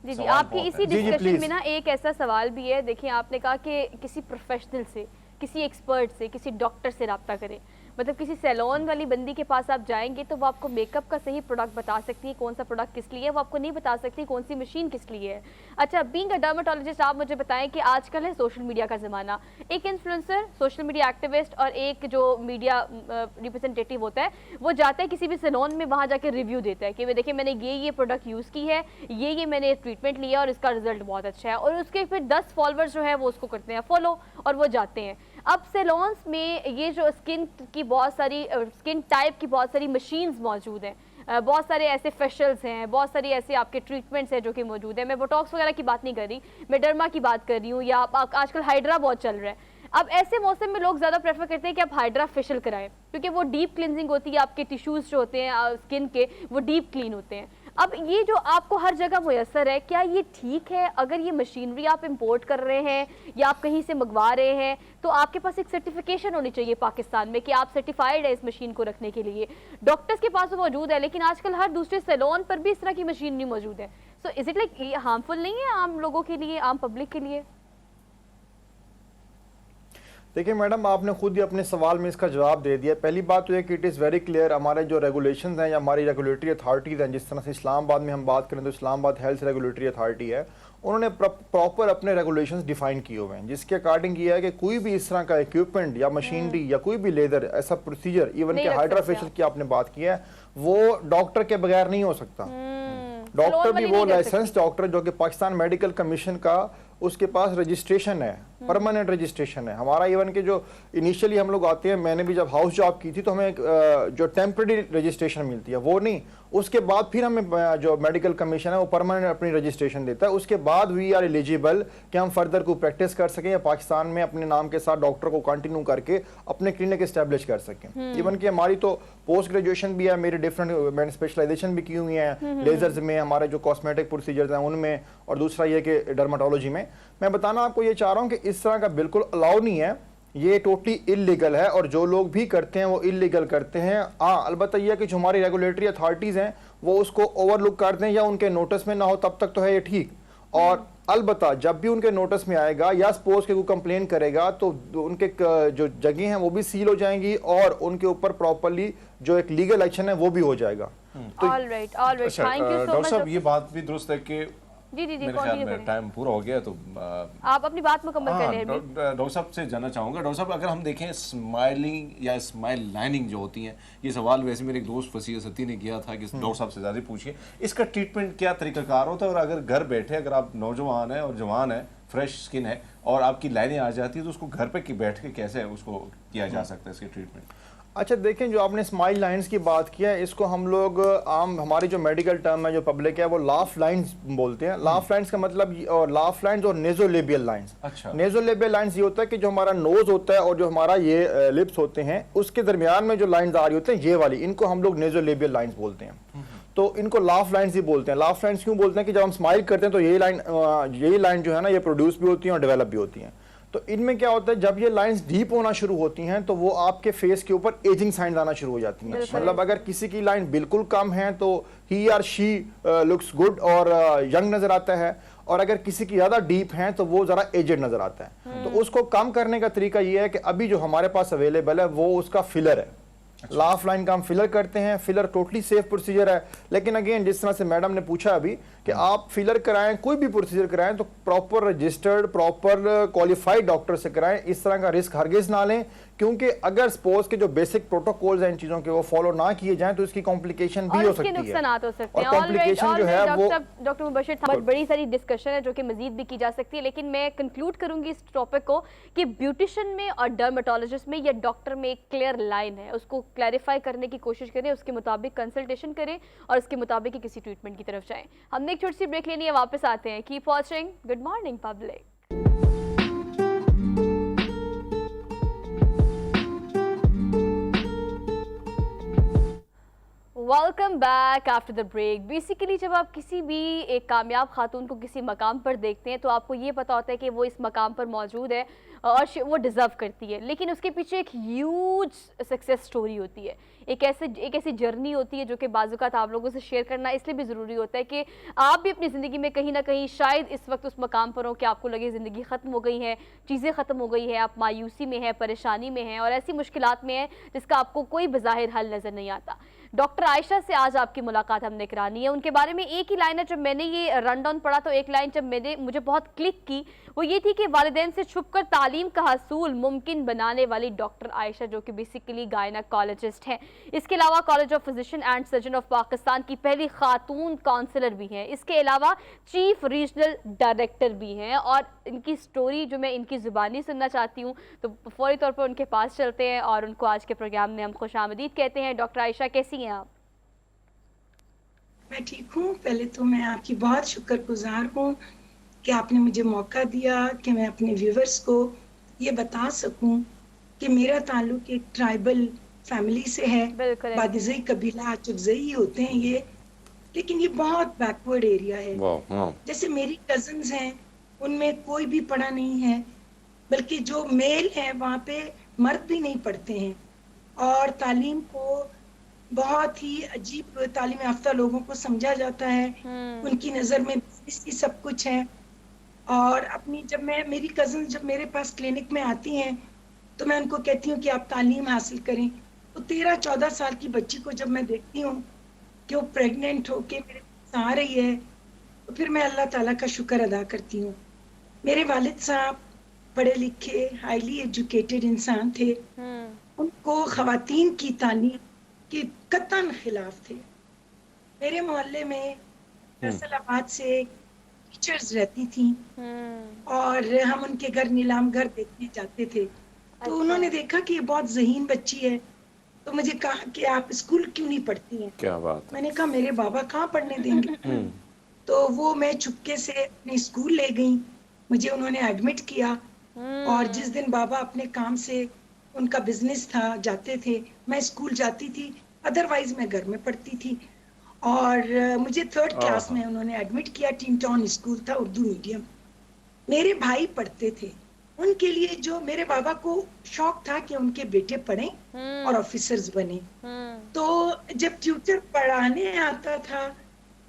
जी आपकी इसी डिस्कशन प्लीज। में ना एक ऐसा सवाल भी है। देखिए, आपने कहा कि किसी प्रोफेशनल से, किसी एक्सपर्ट से, किसी डॉक्टर से रब्ता करें, मतलब किसी सैलून वाली बंदी के पास आप जाएंगे तो वो आपको मेकअप का सही प्रोडक्ट बता सकती है, कौन सा प्रोडक्ट किस लिए है, वो आपको नहीं बता सकती कौन सी मशीन किस लिए है। अच्छा, बीइंग अ डर्मेटोलॉजिस्ट, आप मुझे बताएं कि आजकल है सोशल मीडिया का ज़माना, एक इन्फ्लुएंसर, सोशल मीडिया एक्टिविस्ट और एक जो मीडिया रिप्रेजेंटेटिव होता है, वो जाता है किसी भी सैलून में, वहाँ जाकर रिव्यू देता है कि देखिए मैंने ये प्रोडक्ट यूज़ की है, ये मैंने ट्रीटमेंट लिया और इसका रिजल्ट बहुत अच्छा है, और उसके फिर 10 फॉलोअर्स जो है वो उसको करते हैं फॉलो और वो जाते हैं। अब सैलून्स में ये जो स्किन की बहुत सारी, स्किन टाइप की बहुत सारी मशीन्स मौजूद हैं, बहुत सारे ऐसे फेशियल्स हैं, बहुत सारी ऐसे आपके ट्रीटमेंट्स हैं जो कि मौजूद है। मैं बोटॉक्स वगैरह की बात नहीं कर रही, मैं डर्मा की बात कर रही हूँ, या आजकल हाइड्रा बहुत चल रहा है। अब ऐसे मौसम में लोग ज़्यादा प्रेफर करते हैं कि आप हाइड्रा फेशियल कराएं, क्योंकि वो डीप क्लिनजिंग होती है, आपके टिश्यूज़ जो होते हैं स्किन के वो डीप क्लीन होते हैं। अब ये जो आपको हर जगह मुयसर है, क्या ये ठीक है? अगर ये मशीनरी आप इंपोर्ट कर रहे हैं या आप कहीं से मंगवा रहे हैं तो आपके पास एक सर्टिफिकेशन होनी चाहिए पाकिस्तान में कि आप सर्टिफाइड है इस मशीन को रखने के लिए। डॉक्टर्स के पास वो मौजूद है, लेकिन आजकल हर दूसरे सैलून पर भी इस तरह की मशीनरी मौजूद है। सो इज इट लाइक ये हार्मफुल नहीं है आम लोगों के लिए, आम पब्लिक के लिए? देखिए मैडम, आपने खुद ही अपने सवाल में इसका जवाब दे दिया। पहली बात तो ये कि इट इज़ वेरी क्लियर, हमारे जो रेगुलेशंस हैं या हमारी रेगुलेटरी अथॉरिटीज़ हैं, जिस तरह से इस्लामाबाद में हम बात करें तो इस्लामाबाद हेल्थ रेगुलेटरी अथॉरिटी है, उन्होंने प्रॉपर अपने रेगुलेशंस डिफाइन किए हुए हैं, जिसके अकॉर्डिंग ये है कि कोई भी इस तरह का इक्विपमेंट या मशीनरी या कोई भी लेदर ऐसा प्रोसीजर, इवन के हाइड्रा फेशियल की आपने बात की है, वो डॉक्टर के बगैर नहीं हो सकता। डॉक्टर भी वो लाइसेंस डॉक्टर जो कि पाकिस्तान मेडिकल कमीशन का उसके पास रजिस्ट्रेशन है, परमानेंट रजिस्ट्रेशन है। हमारा इवन के जो इनिशियली हम लोग आते हैं, मैंने भी जब हाउस जॉब की थी तो हमें जो टेम्परेरी रजिस्ट्रेशन मिलती है वो नहीं, उसके बाद फिर हमें जो मेडिकल कमीशन है वो परमानेंट अपनी रजिस्ट्रेशन देता है। उसके बाद वी आर एलिजिबल कि हम फर्दर को प्रैक्टिस कर सकें या पाकिस्तान में अपने नाम के साथ डॉक्टर को कंटिन्यू करके अपने क्लिनिक इस्टेब्लिश कर सकें। इवन कि हमारी तो पोस्ट ग्रेजुएशन भी है, मेरी डिफरेंट मैंने स्पेशलाइजेशन भी की हुई है, लेजर्स में, हमारे जो कॉस्मेटिक प्रोसीजर्स हैं उनमें, और दूसरा ये कि डर्माटोलॉजी में। मैं बताना आपको ये चाह रहा हूँ कि इस तरह का बिल्कुल अलाउ नहीं है, ये टोटली इलीगल है, और जो लोग भी करते हैं वो इलीगल करते हैं। हाँ, अलबत्ता यह कि जो हमारी रेगुलेटरी अथॉरिटीज़ हैं वो उसको ओवरलुक कर दें या उनके नोटिस में ना हो, तब तक तो है ये ठीक। और अलबत्ता जब भी उनके नोटिस में आएगा या सपोज के कोई कंप्लेन करेगा तो उनके जो जगह हैं वो भी सील हो जाएंगी और उनके ऊपर प्रॉपरली जो एक लीगल एक्शन है वो भी हो जाएगा। All right thank you so doctor much. साहब ये बात भी दुरुस्त है कि जी मेरे ख्याल कंटिन्यू में करें, टाइम पूरा हो गया, तो आप अपनी बात मुकम्मल कर लें। डॉक्टर साहब से जानना चाहूँगा, डॉक्टर साहब अगर हम देखें स्माइलिंग या स्माइल लाइनिंग जो होती हैं, ये सवाल वैसे मेरे एक दोस्त फसीह सती ने किया था कि डॉक्टर साहब से ज़्यादा पूछिए इसका ट्रीटमेंट क्या तरीकाकार होता है, और अगर घर बैठे अगर आप नौजवान हैं और जवान हैं, फ्रेश स्किन है और आपकी लाइनें आ जाती है, तो उसको घर पे बैठ के कैसे उसको किया जा सकता है इसके ट्रीटमेंट? अच्छा देखें, जो आपने स्माइल लाइंस की बात किया है, इसको हम लोग आम हमारी जो मेडिकल टर्म है, जो पब्लिक है, वो लाफ लाइंस बोलते हैं। लाफ लाइंस का मतलब और लाफ लाइंस और नेजोलेबियल लाइंस। अच्छा। नेजोलेबियल लाइंस ये होता है कि जो हमारा नोज होता है और जो हमारा ये लिप्स होते हैं, उसके दरमियान में जो लाइंस आ रही होते हैं, ये वाली, इनको हम लोग नेजोलेबियल लाइंस बोलते हैं। तो इनको लाफ लाइंस ही बोलते हैं। लाफ लाइंस क्यों बोलते हैं कि जब हम स्माइल करते हैं तो यही लाइन जो है ना, ये प्रोड्यूस भी होती है और डेवलप भी होती हैं। तो इनमें क्या होता है, जब ये लाइंस डीप होना शुरू होती हैं तो वो आपके फेस के ऊपर एजिंग साइंस आना शुरू हो जाती हैं। मतलब अगर किसी की लाइन बिल्कुल कम है तो ही और शी लुक्स गुड और यंग नजर आता है, और अगर किसी की ज्यादा डीप है तो वो जरा एजेड नजर आता है। तो उसको कम करने का तरीका ये है कि अभी जो हमारे पास अवेलेबल है वो उसका फिलर है। लाफ लाइन का हम फिलर करते हैं। फिलर टोटली सेफ प्रोसीजर है, लेकिन अगेन जिस तरह से मैडम ने पूछा अभी कि आप फिलर कराएं, कोई भी प्रोसीजर कराएं, तो proper registered, proper qualified doctor से कराएं। इस तरह का रिस्क हरगिज ना लें, क्योंकि अगर सपोज के जो बेसिक प्रोटोकॉल्स हैं इन चीजों के वो फॉलो ना किए जाएं तो इसकी कॉम्प्लिकेशन भी हो सकती है, नुकसानात हो सकते हैं। और कॉम्प्लिकेशन जो है वो डॉक्टर मुबशिर बहुत बड़ी सारी डिस्कशन है जो कि मजीद भी की जा सकती है, लेकिन मैं कंक्लूड करूंगी इस टॉपिक को कि ब्यूटिशियन में और डर्मेटोलॉजिस्ट में या डॉक्टर में एक क्लियर लाइन है, उसको क्लैरिफाई करने की कोशिश करें, उसके मुताबिक कंसल्टेशन करें और उसके मुताबिक ही किसी ट्रीटमेंट की तरफ जाएं। हमने एक छोटी सी ब्रेक लेनी है, वापस आते हैं। Keep watching good morning public. Welcome back after the break. Basically जब आप किसी भी एक कामयाब खातून को किसी मकाम पर देखते हैं तो आपको ये पता होता है कि वो इस मकाम पर मौजूद है और वो डिज़र्व करती है, लेकिन उसके पीछे एक ह्यूज सक्सेस स्टोरी होती है, एक ऐसी जर्नी होती है जो कि बाज़ात आप लोगों से शेयर करना इसलिए भी ज़रूरी होता है कि आप भी अपनी ज़िंदगी में कहीं ना कहीं शायद इस वक्त उस मकाम पर हो कि आपको लगे ज़िंदगी ख़त्म हो गई है, चीज़ें ख़त्म हो गई है, आप मायूसी में हैं, परेशानी में हैं और ऐसी मुश्किलात में हैं जिसका आपको कोई बज़ाहिर हल नज़र नहीं आता। डॉक्टर आयशा से आज आपकी मुलाकात हमने करानी है। उनके बारे में एक ही लाइन है, जब मैंने ये रन डाउन पढ़ा तो एक लाइन जब मुझे बहुत क्लिक की, वो ये थी कि वालिदैन से छुपकर तालीम का हसूल मुमकिन बनाने वाली डॉक्टर आयशा, जो कि बेसिकली गायनेकोलॉजिस्ट हैं। इसके अलावा college of physician and surgeon of Pakistan की पहली खातून काउंसलर भी हैं। इसके अलावा चीफ रीजनल डायरेक्टर भी हैं और इनकी स्टोरी जो मैं इनकी ज़ुबानी सुनना चाहती हूँ तो फौरी तौर पर उनके पास चलते हैं और उनको आज के प्रोग्राम में हम खुशामदीद कहते हैं। डॉक्टर आयशा कैसी हैं आप? मैं ठीक हूँ। पहले तो मैं आपकी बहुत शुक्रगुजार हूँ कि आपने मुझे मौका दिया कि मैं अपने व्यूवर्स को ये बता सकूं कि मेरा ताल्लुक एक ट्राइबल फैमिली से है। बादिज़ई कबीला चुगज़ई होते हैं ये, लेकिन ये बहुत बैकवर्ड एरिया है। जैसे मेरी कजन्स हैं उनमें कोई भी पढ़ा नहीं है, बल्कि जो मेल है वहाँ पे मर्द भी नहीं पढ़ते हैं और तालीम को बहुत ही अजीब तालीम याफ्ता लोगों को समझा जाता है। उनकी नज़र में बिजनेस ही सब कुछ है। और अपनी मेरी कज़न जब मेरे पास क्लिनिक में आती हैं तो मैं उनको कहती हूँ कि आप तालीम हासिल करें। तो 13-14 साल की बच्ची को जब मैं देखती हूँ कि वो प्रेग्नेंट होके मेरे पास आ रही है तो फिर मैं अल्लाह ताला का शुक्र अदा करती हूँ। मेरे वालिद साहब पढ़े लिखे हाईली एजुकेटेड इंसान थे, उनको ख़वातीन की तालीम के कतन खिलाफ थे। मेरे मोहल्ले में फैसलाबाद से टीचर्स रहती थी और हम उनके घर नीलाम घर देखने जाते थे। तो उन्होंने देखा कि ये बहुत ज़हीन बच्ची है, तो मुझे कहा कि आप स्कूल क्यों नहीं पढ़ती हैं? क्या बात है। मैंने कहा मेरे बाबा कहाँ पढ़ने देंगे। तो वो मैं चुपके से अपने स्कूल ले गई, मुझे उन्होंने एडमिट किया और जिस दिन बाबा अपने काम से, उनका बिजनेस था, जाते थे, मैं स्कूल जाती थी, अदरवाइज मैं घर में पढ़ती थी। और मुझे 3rd क्लास में उन्होंने एडमिट किया। टीन टाउन स्कूल था, उर्दू मीडियम। मेरे भाई पढ़ते थे, उनके लिए जो मेरे बाबा को शौक था कि उनके बेटे पढ़ें और ऑफिसर्स बने। तो जब ट्यूटर पढ़ाने आता था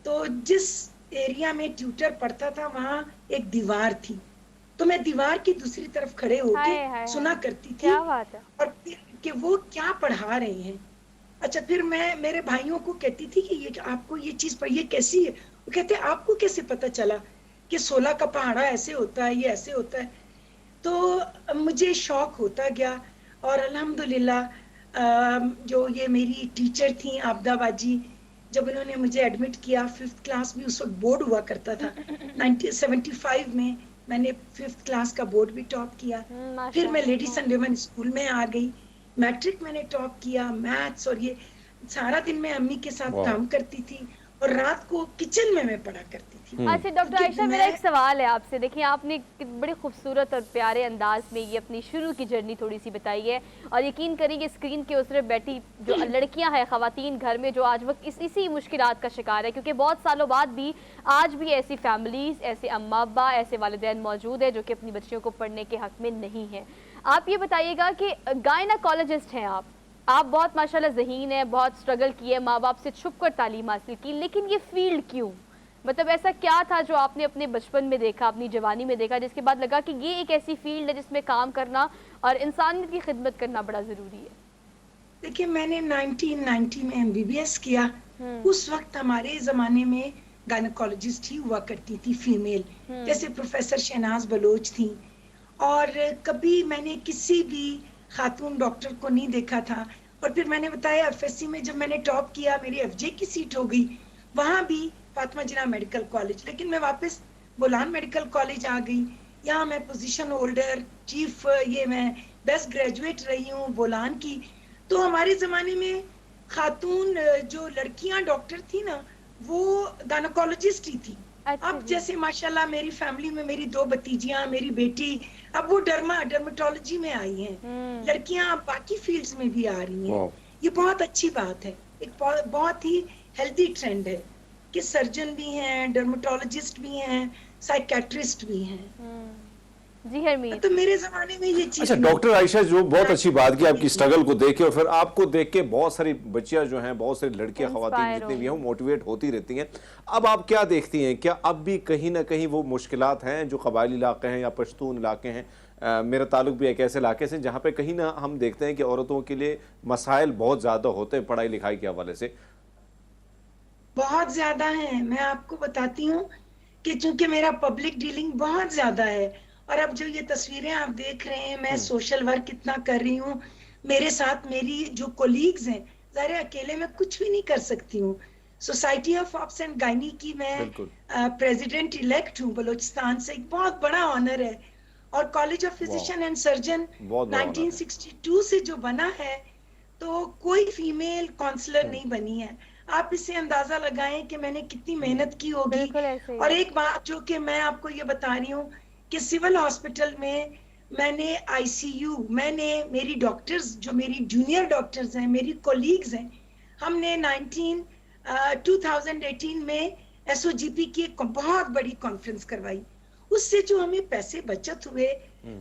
तो जिस एरिया में ट्यूटर पढ़ता था वहाँ एक दीवार थी, तो मैं दीवार की दूसरी तरफ खड़े होकर सुना करती थी और कि वो क्या पढ़ा रहे हैं। अच्छा, फिर मैं मेरे भाइयों को कहती थी कि ये आपको ये चीज पर ये कैसी है, वो कहते आपको कैसे पता चला कि 16 का पहाड़ा ऐसे होता है, ये ऐसे होता है। तो मुझे शौक होता गया और अल्हम्दुलिल्लाह जो ये मेरी टीचर थी आबदा बाजी, जब उन्होंने मुझे एडमिट किया 5th क्लास में, उस वक्त बोर्ड हुआ करता था 1975 में, मैंने 5th क्लास का बोर्ड भी टॉप किया। फिर मैं लेडीज एंड वुमेन स्कूल में आ गई, मैट्रिक मैंने टॉप किया, मैथ्स, और ये सारा दिन मैं अम्मी के साथ काम करती थी और रात को किचन में मैं पढ़ा करती थी। अच्छा डॉक्टर आयशा, मेरा एक सवाल है आपसे। देखिए, आपने बड़े खूबसूरत और प्यारे अंदाज में ये अपनी शुरू की जर्नी थोड़ी सी बताई है, और यकीन करेंगे स्क्रीन के उस तरफ बैठी जो लड़कियां हैं, ख़वातीन घर में, जो आज वक्त इसी मुश्किलात का शिकार है, क्योंकि बहुत सालों बाद भी आज भी ऐसी फैमिलीज़, ऐसे अम्मा अब्बा, ऐसे वालिदैन मौजूद है जो कि अपनी बच्चियों को पढ़ने के हक़ में नहीं है। आप ये बताइएगा कि गायनाकोलॉजिस्ट हैं आप बहुत माशाल्लाह ज़हीन है, बहुत स्ट्रगल किए, माँ बाप से छुप कर तालीम हासिल की, लेकिन ये फील्ड क्यों? मतलब ऐसा क्या था जो आपने अपने बचपन में देखा, अपनी जवानी में देखा, जिसके बाद लगा कि ये एक ऐसी फील्ड है जिसमें काम करना और इंसानियत की खिदमत करना बड़ा ज़रूरी है? देखिए, मैंने 1990 में MBBS किया। उस वक्त हमारे ज़माने में गायनेकोलॉजिस्ट ही हुआ करती थी फीमेल, जैसे प्रोफेसर शहनाज बलोच थी, और कभी मैंने किसी भी खातून डॉक्टर को नहीं देखा था। और फिर मैंने बताया FSC में जब मैंने टॉप किया, मेरी FJ की सीट हो गई, वहाँ भी फातिमा जिन्ना मेडिकल कॉलेज, लेकिन मैं वापस बोलान मेडिकल कॉलेज आ गई। यहाँ मैं पोजीशन होल्डर, चीफ, ये मैं बेस्ट ग्रेजुएट रही हूँ बोलान की। तो हमारे ज़माने में खातून जो लड़कियाँ डॉक्टर थी ना, वो गायनेकोलॉजिस्ट ही थी। अब जैसे माशाल्लाह मेरी फैमिली में मेरी 2 भतीजियां, मेरी बेटी, अब वो डर्मेटोलॉजी में आई हैं। लड़कियां बाकी फील्ड्स में भी आ रही हैं। ये बहुत अच्छी बात है, एक बहुत ही हेल्दी ट्रेंड है कि सर्जन भी हैं, डर्मेटोलॉजिस्ट भी हैं, साइकेट्रिस्ट भी हैं। जी हरमीत, तो मेरे जमाने में ये चीज। अच्छा डॉक्टर आयशा, जो बहुत अच्छी बात की आपकी स्ट्रगल को देख के, और फिर आपको देख के बहुत सारी बच्चियां जो हैं, बहुत सारी लड़कियां, खवातीन जितनी भी हैं, मोटिवेट होती रहती हैं। अब आप क्या देखती हैं, क्या अब भी कहीं ना कहीं वो मुश्किलात हैं जो कबायली इलाके हैं या पश्तून इलाके हैं? मेरा ताल्लुक भी एक ऐसे इलाके से जहाँ पे कहीं ना हम देखते हैं कि औरतों के लिए मसाइल बहुत ज़्यादा होते हैं पढ़ाई लिखाई के हवाले से। बहुत ज़्यादा है। मैं आपको बताती हूँ कि चूंकि मेरा पब्लिक डीलिंग बहुत ज़्यादा है, और अब जो ये तस्वीरें आप देख रहे हैं, मैं सोशल वर्क इतना कर रही हूँ, मेरे साथ मेरी जो कोलीग्स हैं, ज़ाहिर अकेले मैं कुछ भी नहीं कर सकती हूँ। Society of obs and gynae की मैं प्रेसिडेंट इलेक्ट हूँ बलूचिस्तान से, एक बहुत बड़ा ऑनर है। और college of physician and surgeon 1962 से जो बना है, तो कोई फीमेल काउंसलर नहीं बनी है। आप इससे अंदाजा लगाएं कि मैंने कितनी मेहनत की होगी। और एक बात जो कि मैं आपको ये बता रही हूँ कि सिविल हॉस्पिटल में मैंने ICU, मैंने मेरी डॉक्टर्स, जो मेरी जूनियर डॉक्टर्स हैं, मेरी कोलीग्स हैं, हमने 2018 में SOGP की एक बहुत बड़ी कॉन्फ्रेंस करवाई। उससे जो हमें पैसे बचत हुए,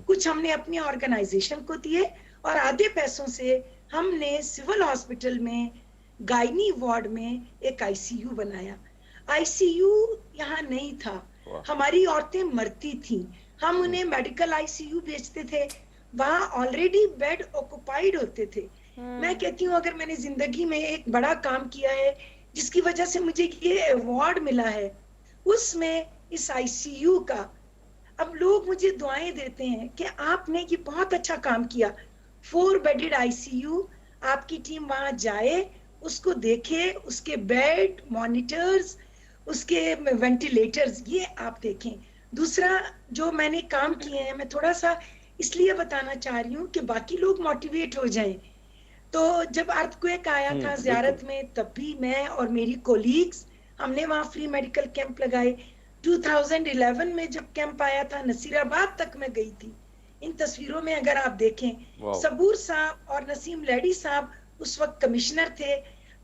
कुछ हमने अपनी ऑर्गेनाइजेशन को दिए, और आधे पैसों से हमने सिविल हॉस्पिटल में गायनी वार्ड में एक ICU बनाया। ICU यहाँ नहीं था, हमारी औरतें मरती थीं, हम उन्हें मेडिकल ICU भेजते थे, वहाँ ऑलरेडी बेड ऑक्युपाइड होते थे। मैं कहती हूँ अगर मैंने जिंदगी में एक बड़ा काम किया है जिसकी वजह से मुझे ये अवार्ड मिला है, उसमें इस ICU का, अब लोग मुझे दुआएं देते हैं कि आपने ये बहुत अच्छा काम किया। 4 बेडेड ICU, आपकी टीम वहां जाए, उसको देखे, उसके बेड, मॉनिटर्स, उसके वेंटिलेटर्स, ये आप देखें। दूसरा जो मैंने काम किए हैं, मैं थोड़ा सा इसलिए बताना चाह रही हूँ कि बाकी लोग मोटिवेट हो जाएं। तो जब अर्थक्वेक आया था ज़ियारत में, तब भी मैं और मेरी कोलीग्स, हमने वहाँ फ्री मेडिकल कैंप लगाए। 2011 में जब कैंप आया था, नसीराबाद तक मैं गई थी। इन तस्वीरों में अगर आप देखें, सबूर साहब और नसीम लेडी साहब उस वक्त कमिश्नर थे,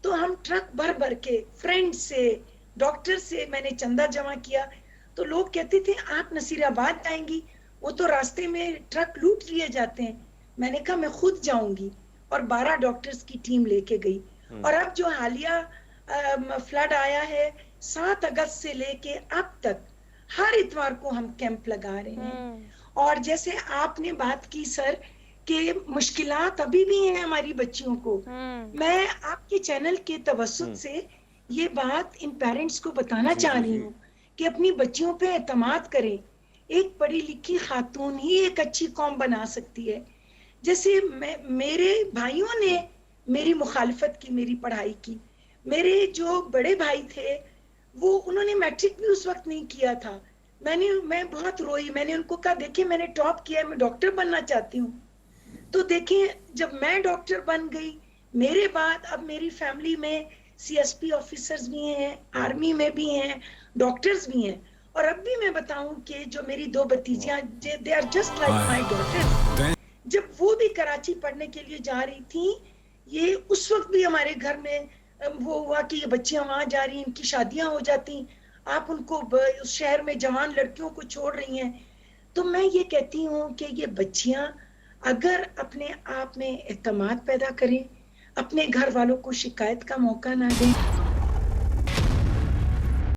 तो हम ट्रक भर भर के फ्रेंड से, डॉक्टर से मैंने चंदा जमा किया। तो लोग कहते थे आप नसीराबाद जाएंगी, वो तो रास्ते में ट्रक लूट लिए जाते हैं। मैंने कहा मैं खुद जाऊंगी, और 12 डॉक्टर्स की टीम लेके गई। और अब जो हालिया फ्लड आया है, 7 अगस्त से लेके अब तक हर इतवार को हम कैंप लगा रहे हैं। और जैसे आपने बात की सर कि मुश्किलात अभी भी हैं हमारी बच्चियों को। मैं आपके चैनल के तवस्सुत से ये बात इन पेरेंट्स को बताना चाह रही हूँ कि अपनी बच्चियों पे एतमाद करें। एक पढ़ी लिखी खातून ही एक अच्छी कौम बना सकती है। जैसे मेरे भाइयों ने मेरी मुखालफत की, मेरी पढ़ाई की। मेरे जो बड़े भाई थे वो उन्होंने मैट्रिक भी उस वक्त नहीं किया था। मैं बहुत रोई। मैंने उनको कहा देखिए मैंने टॉप किया, मैं डॉक्टर बनना चाहती हूँ। तो देखिए जब मैं डॉक्टर बन गई, मेरे बाद अब मेरी फैमिली में CSP ऑफिसर्स भी हैं, आर्मी में भी हैं, डॉक्टर्स भी हैं। और अब भी मैं बताऊं कि जो मेरी 2 भतीजियां, they are just like my daughters. जब वो भी कराची पढ़ने के लिए जा रही थी, ये उस वक्त भी हमारे घर में वो हुआ कि ये बच्चियां वहां जा रही हैं, इनकी शादियां हो जाती, आप उनको उस शहर में जवान लड़कियों को छोड़ रही हैं। तो मैं ये कहती हूँ कि ये बच्चियां अगर अपने आप में एतमाद पैदा करें, अपने घर वालों को शिकायत का मौका ना दें,